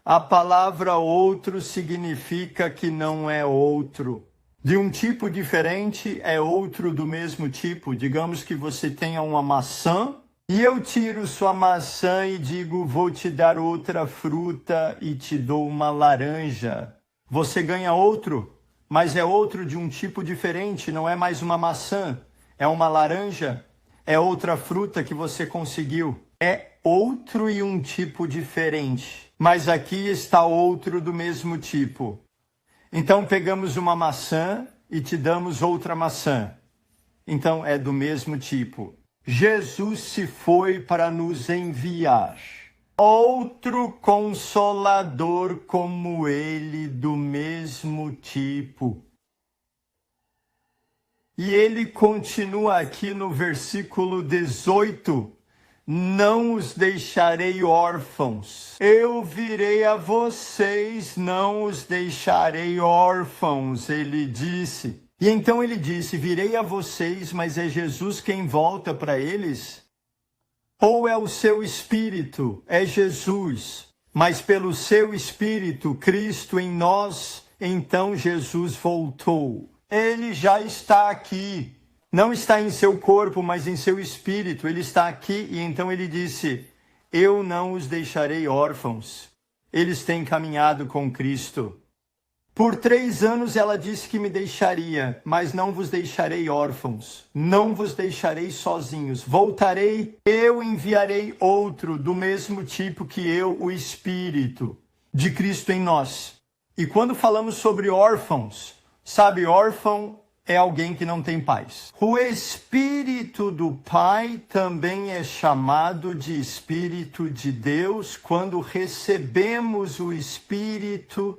A palavra outro significa que não é outro. De um tipo diferente é outro do mesmo tipo. Digamos que você tenha uma maçã, e eu tiro sua maçã e digo, vou te dar outra fruta e te dou uma laranja. Você ganha outro, mas é outro de um tipo diferente, não é mais uma maçã, é uma laranja, é outra fruta que você conseguiu. É outro e um tipo diferente, mas aqui está outro do mesmo tipo. Então pegamos uma maçã e te damos outra maçã. Então é do mesmo tipo. Jesus se foi para nos enviar outro consolador como ele, do mesmo tipo. E ele continua aqui no versículo 18. Não os deixarei órfãos. Eu virei a vocês, não os deixarei órfãos, ele disse. E então ele disse, virei a vocês, mas é Jesus quem volta para eles? Ou é o seu Espírito? É Jesus. Mas pelo seu Espírito, Cristo em nós, então Jesus voltou. Ele já está aqui. Não está em seu corpo, mas em seu Espírito. Ele está aqui e então ele disse, eu não os deixarei órfãos. Eles têm caminhado com Cristo. Por 3 anos ela disse que me deixaria, mas não vos deixarei órfãos, não vos deixarei sozinhos. Voltarei, eu enviarei outro do mesmo tipo que eu, o Espírito de Cristo em nós. E quando falamos sobre órfãos, sabe, órfão é alguém que não tem pais. O Espírito do Pai também é chamado de Espírito de Deus quando recebemos o Espírito.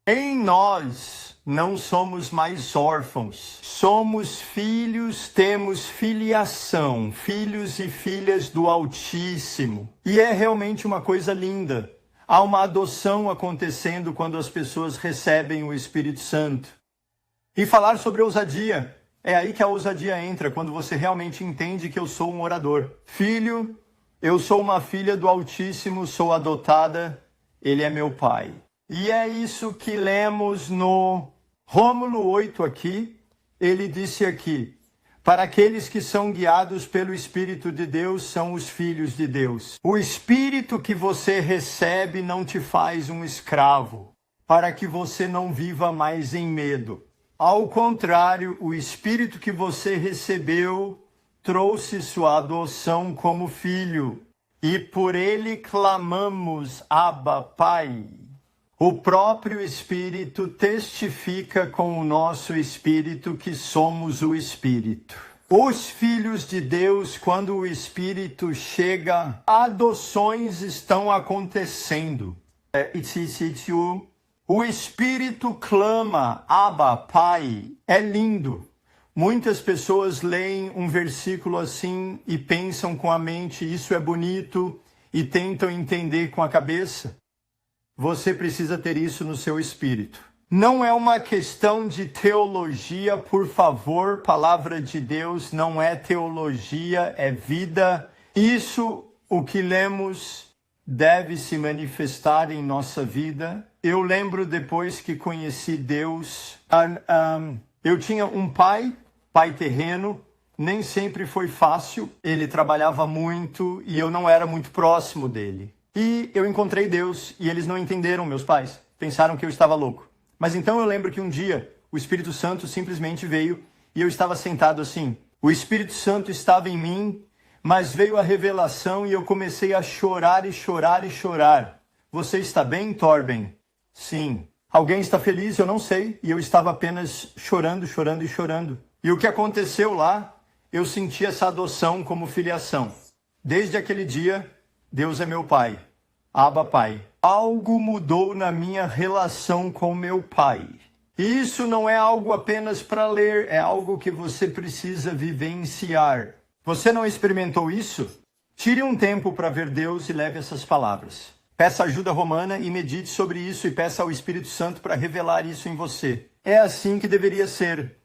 Em nós não somos mais órfãos, somos filhos, temos filiação, filhos e filhas do Altíssimo. E é realmente uma coisa linda. Há uma adoção acontecendo quando as pessoas recebem o Espírito Santo. E falar sobre ousadia, é aí que a ousadia entra, quando você realmente entende que eu sou um orador. Filho, eu sou uma filha do Altíssimo, sou adotada, ele é meu pai. E é isso que lemos no Rômulo 8 aqui. Ele disse aqui: para aqueles que são guiados pelo Espírito de Deus, são os filhos de Deus. O Espírito que você recebe não te faz um escravo, para que você não viva mais em medo. Ao contrário, o Espírito que você recebeu trouxe sua adoção como filho. E por ele clamamos, Abba, Pai. O próprio Espírito testifica com o nosso Espírito que somos o Espírito. Os filhos de Deus, quando o Espírito chega, adoções estão acontecendo. O Espírito clama, Abba, Pai. É lindo. Muitas pessoas leem um versículo assim e pensam com a mente, isso é bonito, e tentam entender com a cabeça. Você precisa ter isso no seu espírito. Não é uma questão de teologia, por favor, palavra de Deus não é teologia, é vida. Isso, o que lemos, deve se manifestar em nossa vida. Eu lembro depois que conheci Deus, eu tinha um pai terreno, nem sempre foi fácil, ele trabalhava muito e eu não era muito próximo dele. E eu encontrei Deus e eles não entenderam, meus pais. Pensaram que eu estava louco. Mas então eu lembro que um dia o Espírito Santo simplesmente veio e eu estava sentado assim. O Espírito Santo estava em mim, mas veio a revelação e eu comecei a chorar e chorar e chorar. Você está bem, Torben? Sim. Alguém está feliz? Eu não sei. E eu estava apenas chorando, chorando e chorando. E o que aconteceu lá, eu senti essa adoção como filiação. Desde aquele dia, Deus é meu pai, Abba, Pai. Algo mudou na minha relação com meu pai. E isso não é algo apenas para ler, é algo que você precisa vivenciar. Você não experimentou isso? Tire um tempo para ver Deus e leve essas palavras. Peça ajuda romana e medite sobre isso e peça ao Espírito Santo para revelar isso em você. É assim que deveria ser.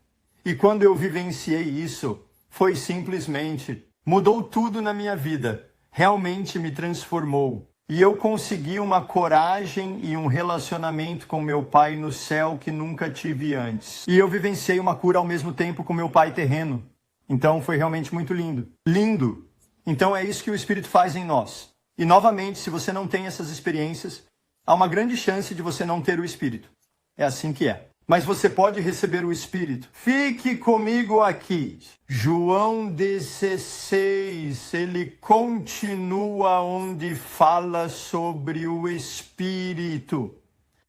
E quando eu vivenciei isso, foi simplesmente, mudou tudo na minha vida. Realmente me transformou. E eu consegui uma coragem e um relacionamento com meu pai no céu que nunca tive antes. E eu vivenciei uma cura ao mesmo tempo com meu pai terreno. Então foi realmente muito lindo. Lindo! Então é isso que o Espírito faz em nós. E novamente, se você não tem essas experiências, há uma grande chance de você não ter o Espírito. É assim que é. Mas você pode receber o Espírito. Fique comigo aqui. João 16, ele continua onde fala sobre o Espírito.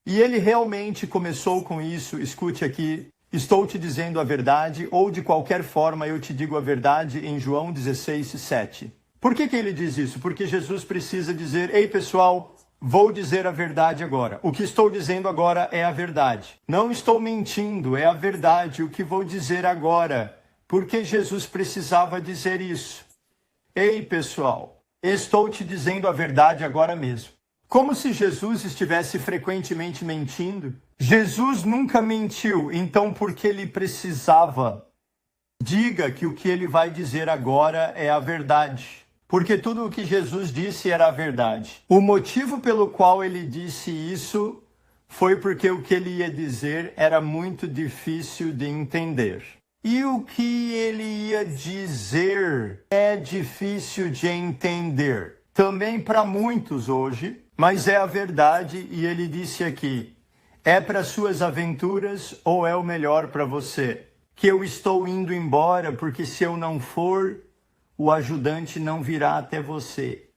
E ele realmente começou com isso. Escute aqui. Estou te dizendo a verdade, ou de qualquer forma eu te digo a verdade em João 16, 7. Por que ele diz isso? Porque Jesus precisa dizer, ei pessoal, vou dizer a verdade agora. O que estou dizendo agora é a verdade. Não estou mentindo, é a verdade o que vou dizer agora. Porque Jesus precisava dizer isso. Ei, pessoal, estou te dizendo a verdade agora mesmo. Como se Jesus estivesse frequentemente mentindo. Jesus nunca mentiu, então por que ele precisava? Diga que o que ele vai dizer agora é a verdade. Porque tudo o que Jesus disse era a verdade. O motivo pelo qual ele disse isso foi porque o que ele ia dizer era muito difícil de entender. E o que ele ia dizer é difícil de entender. Também para muitos hoje, mas é a verdade e ele disse aqui. É para suas aventuras ou é o melhor para você? Que eu estou indo embora, porque se eu não for, o ajudante não virá até você.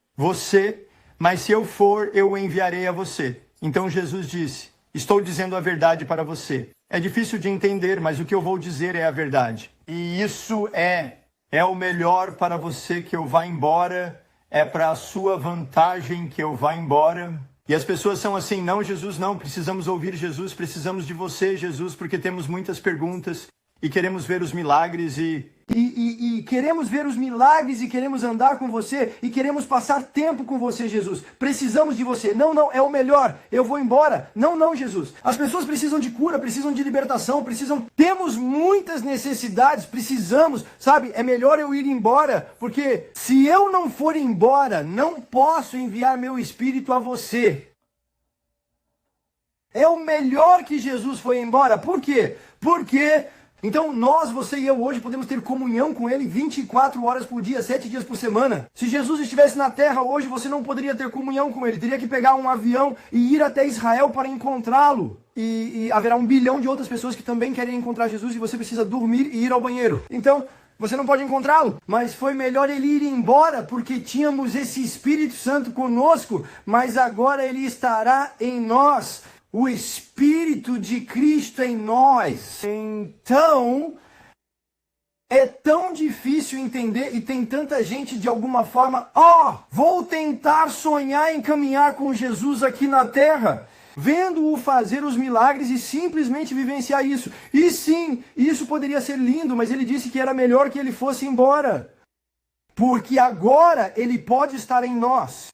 Mas se eu for, eu o enviarei a você. Então Jesus disse, estou dizendo a verdade para você. É difícil de entender, mas o que eu vou dizer é a verdade. E isso é o melhor para você que eu vá embora, é para a sua vantagem que eu vá embora. E as pessoas são assim, não, Jesus, não, precisamos ouvir Jesus, precisamos de você, Jesus, porque temos muitas perguntas e queremos ver os milagres e queremos ver os milagres e queremos andar com você e queremos passar tempo com você, Jesus. Precisamos de você. Não, é o melhor. Eu vou embora. Não, Jesus. As pessoas precisam de cura, precisam de libertação, temos muitas necessidades, precisamos, sabe? É melhor eu ir embora, porque se eu não for embora, não posso enviar meu espírito a você. É o melhor que Jesus foi embora. Por quê? Porque então nós, você e eu hoje podemos ter comunhão com Ele 24 horas por dia, 7 dias por semana. Se Jesus estivesse na terra hoje, você não poderia ter comunhão com Ele. Teria que pegar um avião e ir até Israel para encontrá-lo. E haverá 1 bilhão de outras pessoas que também querem encontrar Jesus e você precisa dormir e ir ao banheiro. Então, você não pode encontrá-lo. Mas foi melhor ele ir embora porque tínhamos esse Espírito Santo conosco, mas agora ele estará em nós. O Espírito de Cristo em nós. Então, é tão difícil entender e tem tanta gente de alguma forma, vou tentar sonhar em caminhar com Jesus aqui na terra, vendo-o fazer os milagres e simplesmente vivenciar isso. E sim, isso poderia ser lindo, mas ele disse que era melhor que ele fosse embora. Porque agora ele pode estar em nós.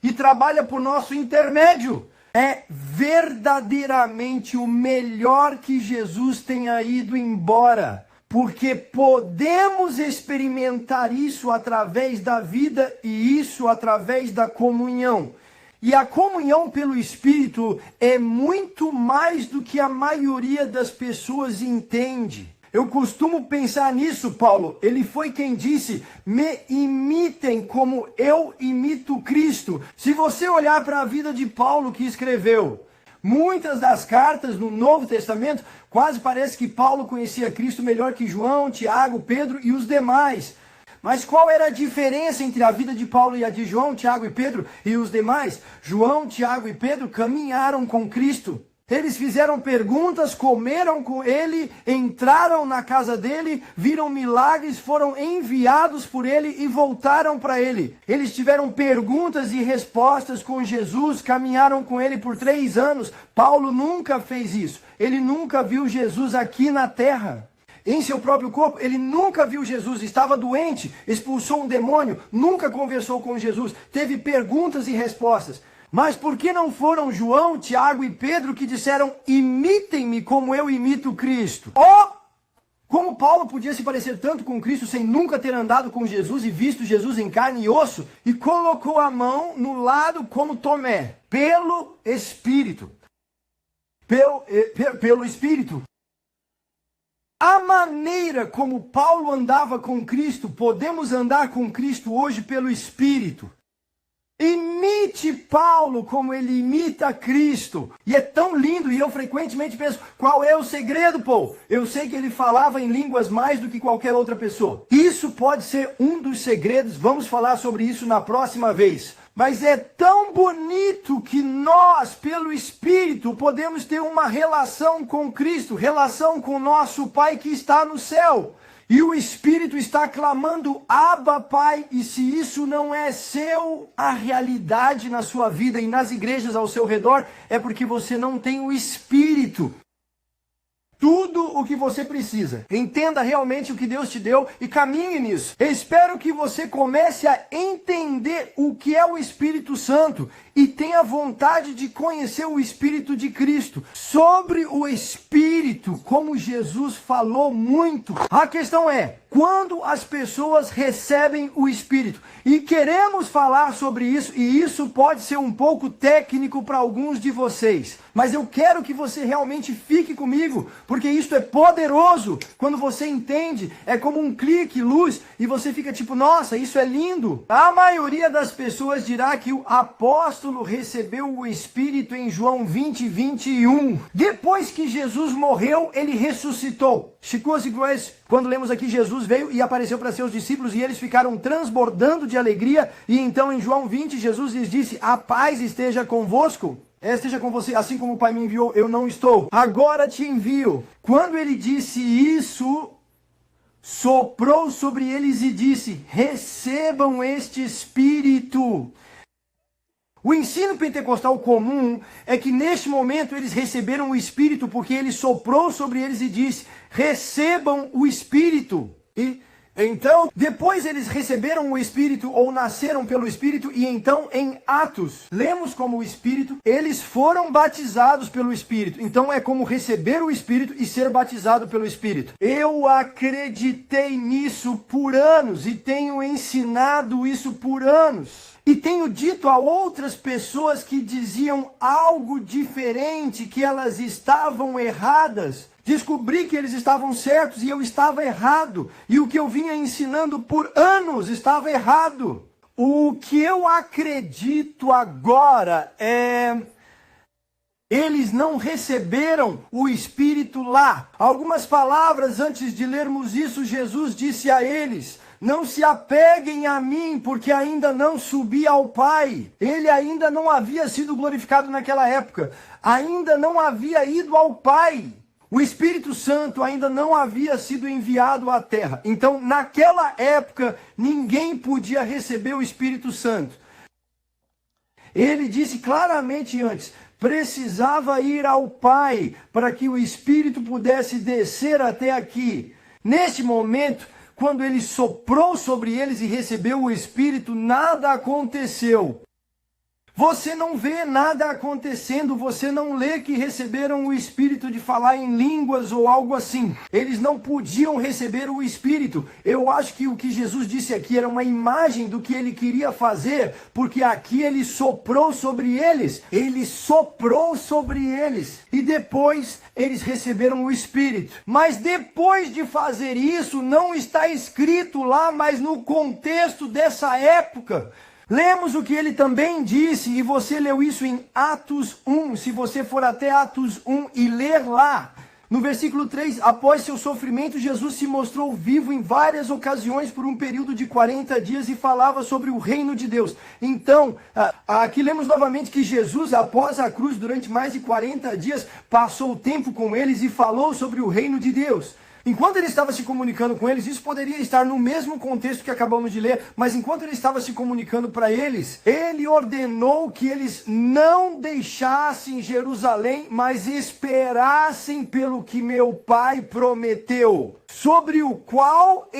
E trabalha por nosso intermédio. É verdadeiramente o melhor que Jesus tenha ido embora, porque podemos experimentar isso através da vida e isso através da comunhão. E a comunhão pelo Espírito é muito mais do que a maioria das pessoas entende. Eu costumo pensar nisso, Paulo. Ele foi quem disse, me imitem como eu imito Cristo. Se você olhar para a vida de Paulo que escreveu, muitas das cartas no Novo Testamento, quase parece que Paulo conhecia Cristo melhor que João, Tiago, Pedro e os demais. Mas qual era a diferença entre a vida de Paulo e a de João, Tiago e Pedro e os demais? João, Tiago e Pedro caminharam com Cristo. Eles fizeram perguntas, comeram com ele, entraram na casa dele, viram milagres, foram enviados por ele e voltaram para ele. Eles tiveram perguntas e respostas com Jesus, caminharam com ele por 3 anos. Paulo nunca fez isso. Ele nunca viu Jesus aqui na terra. Em seu próprio corpo, ele nunca viu Jesus, estava doente, expulsou um demônio, nunca conversou com Jesus, teve perguntas e respostas. Mas por que não foram João, Tiago e Pedro que disseram, imitem-me como eu imito Cristo? Como Paulo podia se parecer tanto com Cristo sem nunca ter andado com Jesus e visto Jesus em carne e osso? E colocou a mão no lado como Tomé, pelo Espírito. Pelo Espírito. A maneira como Paulo andava com Cristo, podemos andar com Cristo hoje pelo Espírito. Imite Paulo como ele imita Cristo. E é tão lindo, e eu frequentemente penso, qual é o segredo, Paulo? Eu sei que ele falava em línguas mais do que qualquer outra pessoa. Isso pode ser um dos segredos, vamos falar sobre isso na próxima vez. Mas é tão bonito que nós, pelo Espírito, podemos ter uma relação com Cristo, relação com nosso Pai que está no céu. E o Espírito está clamando, Abba, Pai, e se isso não é a realidade na sua vida e nas igrejas ao seu redor, é porque você não tem o Espírito. Tudo o que você precisa. Entenda realmente o que Deus te deu e caminhe nisso. Eu espero que você comece a entender o que é o Espírito Santo e tenha vontade de conhecer o Espírito de Cristo. Sobre o Espírito, como Jesus falou muito, a questão é, quando as pessoas recebem o Espírito? E queremos falar sobre isso, e isso pode ser um pouco técnico para alguns de vocês. Mas eu quero que você realmente fique comigo, porque isso é poderoso. Quando você entende, é como um clique, luz, e você fica tipo, nossa, isso é lindo. A maioria das pessoas dirá que o apóstolo recebeu o Espírito em João 20, 21. Depois que Jesus morreu, ele ressuscitou. Quando lemos aqui, Jesus veio e apareceu para seus discípulos e eles ficaram transbordando de alegria. E então em João 20, Jesus lhes disse, a paz esteja convosco. Esteja com você, assim como o Pai me enviou, eu não estou. Agora te envio. Quando ele disse isso, soprou sobre eles e disse, recebam este Espírito. O ensino pentecostal comum é que neste momento eles receberam o Espírito porque ele soprou sobre eles e disse, recebam o Espírito. E então, depois eles receberam o Espírito ou nasceram pelo Espírito e então em Atos, lemos como o Espírito, eles foram batizados pelo Espírito. Então é como receber o Espírito e ser batizado pelo Espírito. Eu acreditei nisso por anos e tenho ensinado isso por anos. E tenho dito a outras pessoas que diziam algo diferente, que elas estavam erradas. Descobri que eles estavam certos e eu estava errado. E o que eu vinha ensinando por anos estava errado. O que eu acredito agora é... eles não receberam o Espírito lá. Algumas palavras antes de lermos isso, Jesus disse a eles... Não se apeguem a mim, porque ainda não subi ao Pai. Ele ainda não havia sido glorificado naquela época. Ainda não havia ido ao Pai. O Espírito Santo ainda não havia sido enviado à terra. Então, naquela época, ninguém podia receber o Espírito Santo. Ele disse claramente antes, precisava ir ao Pai para que o Espírito pudesse descer até aqui. Neste momento, quando ele soprou sobre eles e recebeu o Espírito, nada aconteceu. Você não vê nada acontecendo, você não lê que receberam o Espírito de falar em línguas ou algo assim. Eles não podiam receber o Espírito. Eu acho que o que Jesus disse aqui era uma imagem do que ele queria fazer, porque aqui ele soprou sobre eles. Ele soprou sobre eles. E depois eles receberam o Espírito. Mas depois de fazer isso, não está escrito lá, mas no contexto dessa época... Lemos o que ele também disse, e você leu isso em Atos 1, se você for até Atos 1 e ler lá. No versículo 3, após seu sofrimento, Jesus se mostrou vivo em várias ocasiões por um período de 40 dias e falava sobre o reino de Deus. Então, aqui lemos novamente que Jesus, após a cruz, durante mais de 40 dias, passou o tempo com eles e falou sobre o reino de Deus. Enquanto ele estava se comunicando com eles, isso poderia estar no mesmo contexto que acabamos de ler, mas enquanto ele estava se comunicando para eles, ele ordenou que eles não deixassem Jerusalém, mas esperassem pelo que meu Pai prometeu, sobre o qual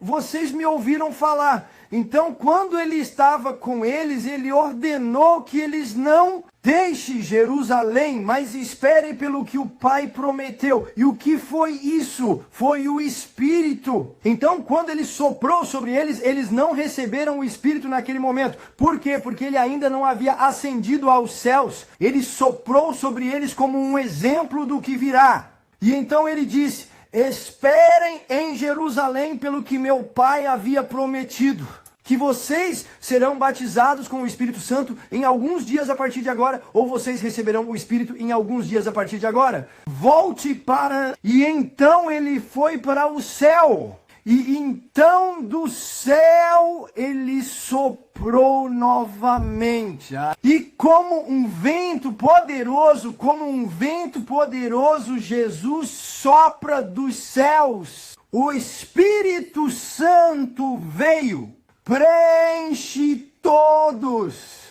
vocês me ouviram falar. Então, quando ele estava com eles, ele ordenou que eles não deixem Jerusalém, mas esperem pelo que o Pai prometeu. E o que foi isso? Foi o Espírito. Então, quando ele soprou sobre eles, eles não receberam o Espírito naquele momento. Por quê? Porque ele ainda não havia ascendido aos céus. Ele soprou sobre eles como um exemplo do que virá. E então ele disse, esperem em Jerusalém pelo que meu Pai havia prometido. Que vocês serão batizados com o Espírito Santo em alguns dias a partir de agora, ou vocês receberão o Espírito em alguns dias a partir de agora. Volte para... E então ele foi para o céu. E então do céu ele soprou novamente. E como um vento poderoso, Jesus sopra dos céus. O Espírito Santo veio. Preenche todos.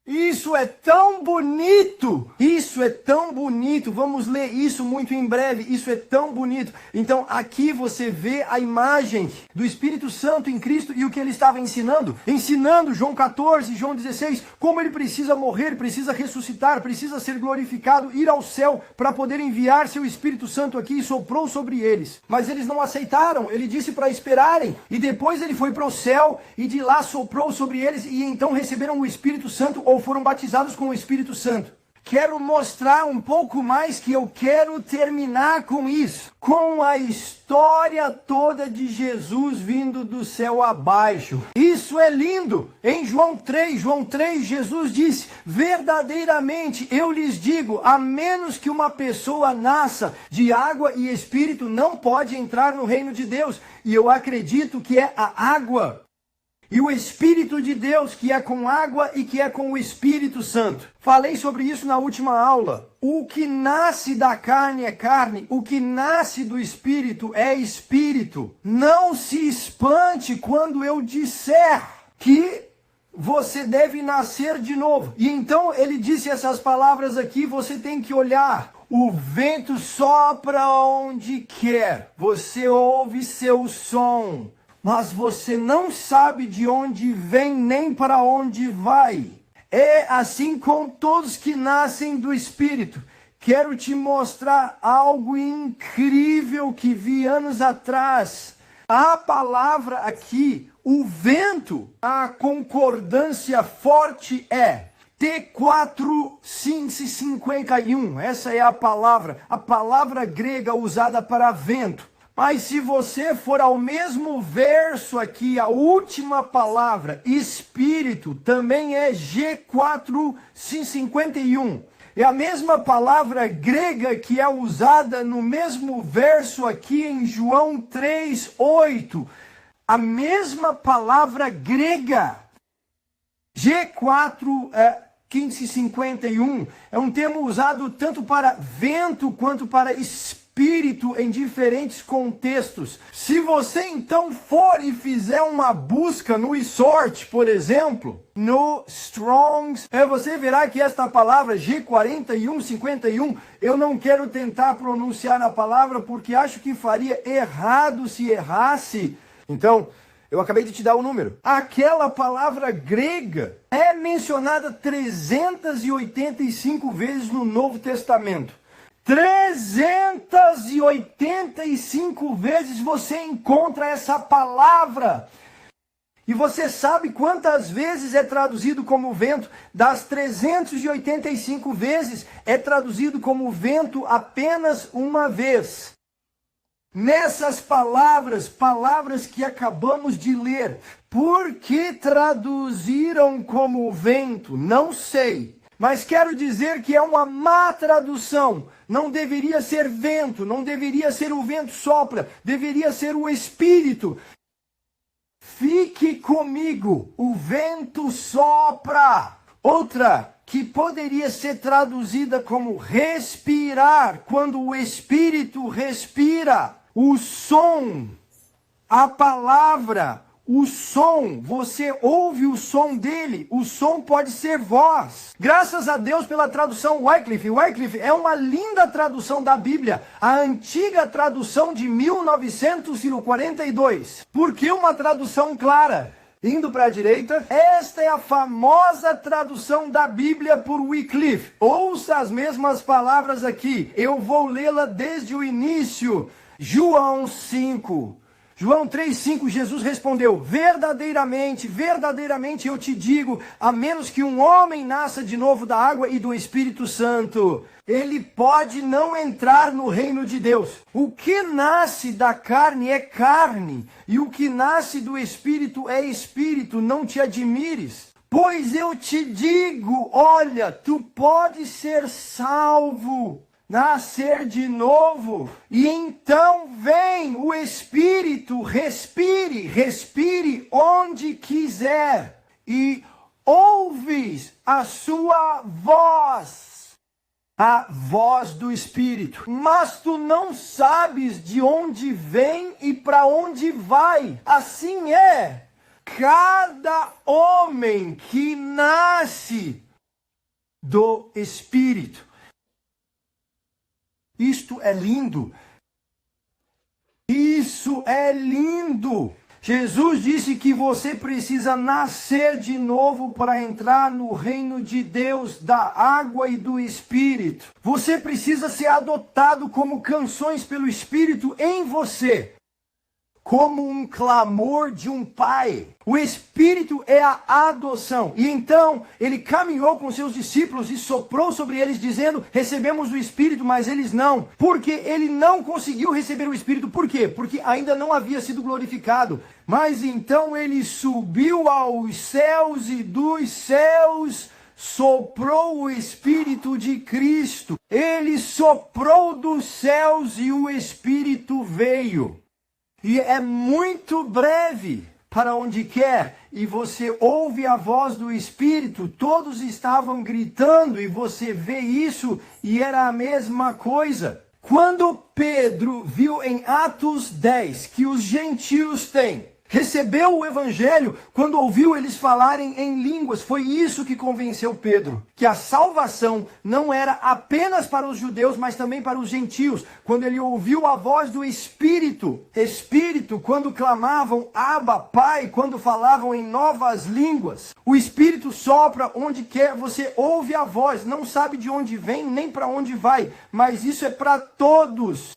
Isso é tão bonito. Isso é tão bonito. Vamos ler isso muito em breve. Isso é tão bonito. Então aqui você vê a imagem do Espírito Santo em Cristo e o que ele estava ensinando. Ensinando João 14, João 16, como ele precisa morrer, precisa ressuscitar, precisa ser glorificado, ir ao céu para poder enviar seu Espírito Santo aqui e soprou sobre eles. Mas eles não aceitaram. Ele disse para esperarem. E depois ele foi para o céu e de lá soprou sobre eles e então receberam o Espírito Santo ou foram batizados com o Espírito Santo. Quero mostrar um pouco mais que eu quero terminar com isso. Com a história toda de Jesus vindo do céu abaixo. Isso é lindo. Em João 3, Jesus disse: verdadeiramente eu lhes digo, a menos que uma pessoa nasça de água e espírito, não pode entrar no reino de Deus. E eu acredito que é a água e o Espírito de Deus, que é com água e que é com o Espírito Santo. Falei sobre isso na última aula. O que nasce da carne é carne, o que nasce do Espírito é Espírito. Não se espante quando eu disser que você deve nascer de novo. E então ele disse essas palavras aqui, você tem que olhar. O vento sopra onde quer, você ouve seu som, mas você não sabe de onde vem nem para onde vai. É assim com todos que nascem do Espírito. Quero te mostrar algo incrível que vi anos atrás. A palavra aqui, o vento, a concordância forte é T451. Essa é a palavra grega usada para vento. Mas se você for ao mesmo verso aqui, a última palavra, espírito, também é G451. É a mesma palavra grega que é usada no mesmo verso aqui em João 3:8. A mesma palavra grega. G451 é um termo usado tanto para vento quanto para espírito em diferentes contextos. Se você então for e fizer uma busca no eSort, por exemplo, no Strongs, você verá que esta palavra G4151, eu não quero tentar pronunciar a palavra porque acho que faria errado se errasse. Então, eu acabei de te dar o número. Aquela palavra grega é mencionada 385 vezes no Novo Testamento. 385 vezes você encontra essa palavra. E você sabe quantas vezes é traduzido como vento? Das 385 vezes é traduzido como vento apenas uma vez. Nessas palavras que acabamos de ler, por que traduziram como vento? Não sei. Mas quero dizer que é uma má tradução. Não deveria ser vento, não deveria ser o vento sopra, deveria ser o Espírito. Fique comigo, o vento sopra. Outra que poderia ser traduzida como respirar, quando o Espírito respira. O som, a palavra, o som, você ouve o som dele, o som pode ser voz. Graças a Deus pela tradução Wycliffe. Wycliffe é uma linda tradução da Bíblia, a antiga tradução de 1942. Por que uma tradução clara? Indo para a direita, esta é a famosa tradução da Bíblia por Wycliffe. Ouça as mesmas palavras aqui, eu vou lê-la desde o início. João 5. João 3,5, Jesus respondeu: verdadeiramente, verdadeiramente eu te digo, a menos que um homem nasça de novo da água e do Espírito Santo, ele pode não entrar no reino de Deus. O que nasce da carne é carne, e o que nasce do Espírito é Espírito, não te admires. Pois eu te digo, olha, tu podes ser salvo, nascer de novo, e então vem o Espírito, respire onde quiser, e ouves a sua voz, a voz do Espírito, mas tu não sabes de onde vem e para onde vai. Assim é cada homem que nasce do Espírito. Isto é lindo. Isso é lindo. Jesus disse que você precisa nascer de novo para entrar no reino de Deus, da água e do Espírito. Você precisa ser adotado como canções pelo Espírito em você. como um clamor de um pai. O Espírito é a adoção. E então ele caminhou com seus discípulos e soprou sobre eles, dizendo: recebemos o Espírito, mas eles não. Porque ele não conseguiu receber o Espírito. Por quê? Porque ainda não havia sido glorificado. Mas então ele subiu aos céus e dos céus soprou o Espírito de Cristo. Ele soprou dos céus e o Espírito veio. E é muito breve para onde quer, e você ouve a voz do Espírito, todos estavam gritando, e você vê isso, e era a mesma coisa. Quando Pedro viu em Atos 10 que os gentios recebeu o evangelho, quando ouviu eles falarem em línguas, foi isso que convenceu Pedro, que a salvação não era apenas para os judeus, mas também para os gentios. Quando ele ouviu a voz do Espírito, quando clamavam Abba, Pai, quando falavam em novas línguas, o Espírito sopra onde quer, você ouve a voz, não sabe de onde vem, nem para onde vai, mas isso é para todos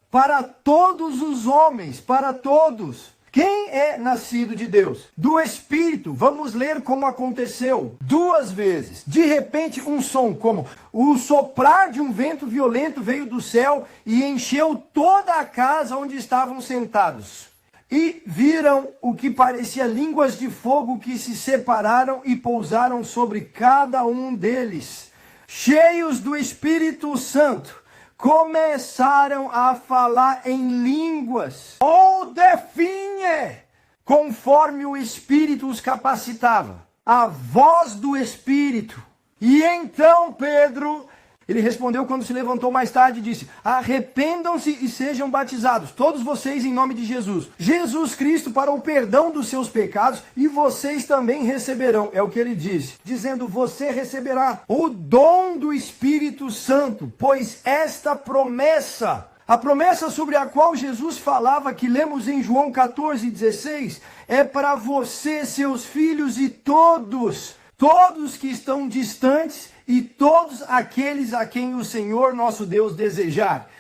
os homens, para todos. Quem é nascido de Deus? Do Espírito. Vamos ler como aconteceu. 2 vezes. De repente, um som, como o soprar de um vento violento, veio do céu e encheu toda a casa onde estavam sentados. E viram o que parecia línguas de fogo que se separaram e pousaram sobre cada um deles. Cheios do Espírito Santo, começaram a falar em línguas, ou definhe, conforme o Espírito os capacitava. A voz do Espírito. E então Pedro, ele respondeu quando se levantou mais tarde e disse: arrependam-se e sejam batizados, todos vocês, em nome de Jesus. Jesus Cristo, para o perdão dos seus pecados, e vocês também receberão. É o que ele disse, dizendo: você receberá o dom do Espírito Santo, pois esta promessa, a promessa sobre a qual Jesus falava, que lemos em João 14:16, é para você, seus filhos, e todos que estão distantes, e todos aqueles a quem o Senhor nosso Deus desejar.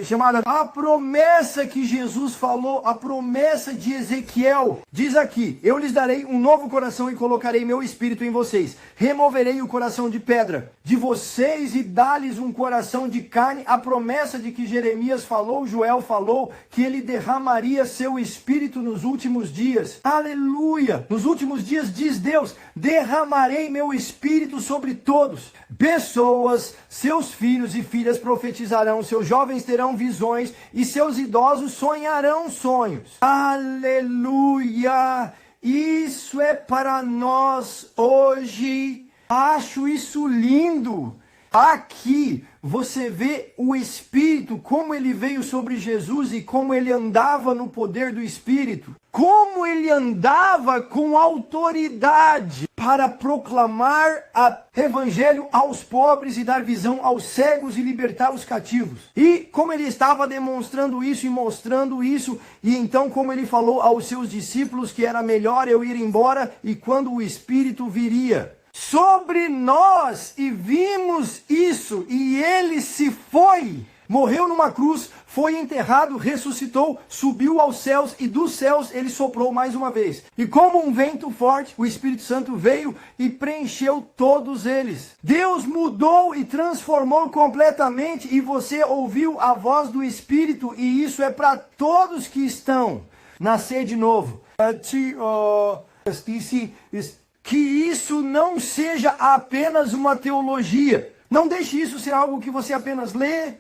Chamada a promessa que Jesus falou, a promessa de Ezequiel. Diz aqui: eu lhes darei um novo coração e colocarei meu espírito em vocês. Removerei o coração de pedra de vocês e dar-lhes um coração de carne. A promessa de que Jeremias falou, Joel falou, que ele derramaria seu espírito nos últimos dias. Aleluia! Nos últimos dias, diz Deus, derramarei meu espírito sobre todos. Pessoas, seus filhos e filhas profetizarão, seus jovens terão visões e seus idosos sonharão sonhos. Aleluia! Isso é para nós hoje. Acho isso lindo. Aqui você vê o Espírito, como ele veio sobre Jesus e como ele andava no poder do Espírito. Como ele andava com autoridade para proclamar o evangelho aos pobres e dar visão aos cegos e libertar os cativos. E como ele estava demonstrando isso e mostrando isso, e então como ele falou aos seus discípulos que era melhor eu ir embora e quando o Espírito viria sobre nós, e vimos isso, e ele se foi, morreu numa cruz, foi enterrado, ressuscitou, subiu aos céus, e dos céus ele soprou mais uma vez. E como um vento forte, o Espírito Santo veio e preencheu todos eles. Deus mudou e transformou completamente, e você ouviu a voz do Espírito, e isso é para todos que estão nascer de novo. Que isso não seja apenas uma teologia. Não deixe isso ser algo que você apenas lê,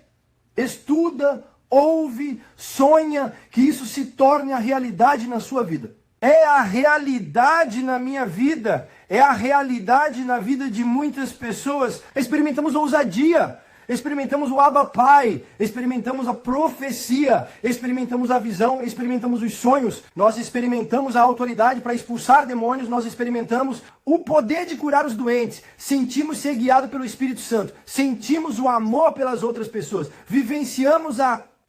estuda, ouve, sonha, que isso se torne a realidade na sua vida. É a realidade na minha vida, é a realidade na vida de muitas pessoas. Experimentamos ousadia, experimentamos o Abba Pai, experimentamos a profecia, experimentamos a visão, experimentamos os sonhos, nós experimentamos a autoridade para expulsar demônios, nós experimentamos o poder de curar os doentes, sentimos ser guiados pelo Espírito Santo, sentimos o amor pelas outras pessoas, vivenciamos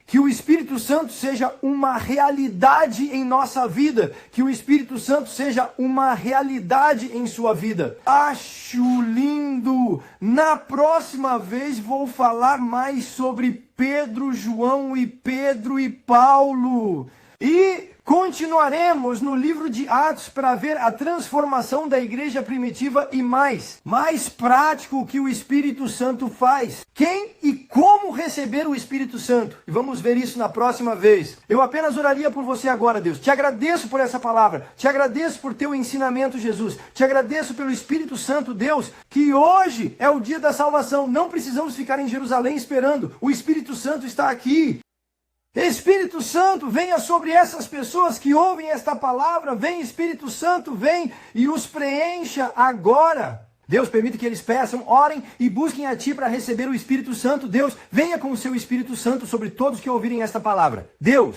que o Espírito Santo seja uma realidade em nossa vida, que o Espírito Santo seja uma realidade em sua vida. Acho lindo! Na próxima vez vou falar mais sobre Pedro, João e Pedro e Paulo. E continuaremos no livro de Atos para ver a transformação da igreja primitiva e mais prático o que o Espírito Santo faz. Quem e como receber o Espírito Santo. E vamos ver isso na próxima vez. Eu apenas oraria por você agora, Deus. Te agradeço por essa palavra. Te agradeço por teu ensinamento, Jesus. Te agradeço pelo Espírito Santo, Deus, que hoje é o dia da salvação. Não precisamos ficar em Jerusalém esperando. O Espírito Santo está aqui. Espírito Santo, venha sobre essas pessoas que ouvem esta palavra. Vem, Espírito Santo, vem e os preencha agora. Deus, permite que eles peçam, orem e busquem a Ti para receber o Espírito Santo. Deus, venha com o Seu Espírito Santo sobre todos que ouvirem esta palavra. Deus,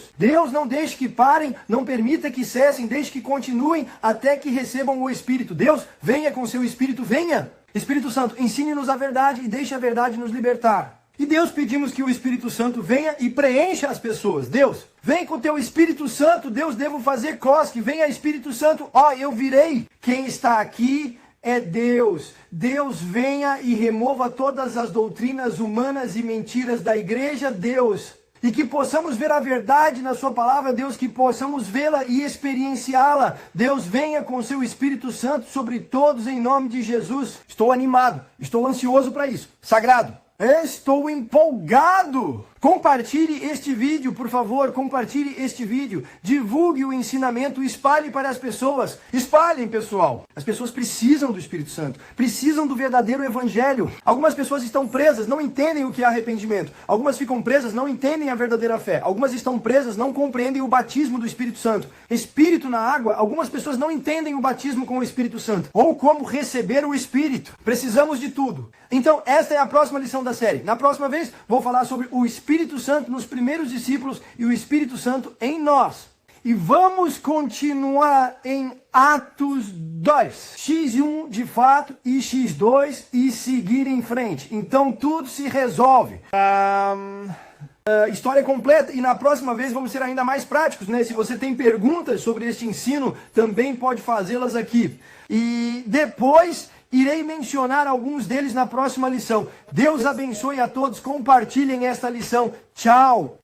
não deixe que parem, não permita que cessem, deixe que continuem até que recebam o Espírito. Deus, venha com o Seu Espírito, venha. Espírito Santo, ensine-nos a verdade e deixe a verdade nos libertar. E Deus, pedimos que o Espírito Santo venha e preencha as pessoas. Deus, vem com o teu Espírito Santo. Deus, devo fazer cosque. Venha, Espírito Santo. Eu virei. Quem está aqui é Deus. Deus, venha e remova todas as doutrinas humanas e mentiras da igreja, Deus. E que possamos ver a verdade na sua palavra, Deus, que possamos vê-la e experienciá-la. Deus, venha com o seu Espírito Santo sobre todos em nome de Jesus. Estou animado, estou ansioso para isso. Sagrado. Estou empolgado! Compartilhe este vídeo, por favor, compartilhe este vídeo. Divulgue o ensinamento, espalhe para as pessoas. Espalhem, pessoal. As pessoas precisam do Espírito Santo, precisam do verdadeiro evangelho. Algumas pessoas estão presas, não entendem o que é arrependimento. Algumas ficam presas, não entendem a verdadeira fé. Algumas estão presas, não compreendem o batismo do Espírito Santo. Espírito na água, algumas pessoas não entendem o batismo com o Espírito Santo. Ou como receber o Espírito. Precisamos de tudo. Então, esta é a próxima lição da série. Na próxima vez, vou falar sobre o Espírito Santo nos primeiros discípulos e o Espírito Santo em nós. E vamos continuar em Atos 2. X1 de fato e X2 e seguir em frente. Então tudo se resolve. História completa, e na próxima vez vamos ser ainda mais práticos, né? Se você tem perguntas sobre este ensino, também pode fazê-las aqui. E depois irei mencionar alguns deles na próxima lição. Deus abençoe a todos, compartilhem esta lição. Tchau!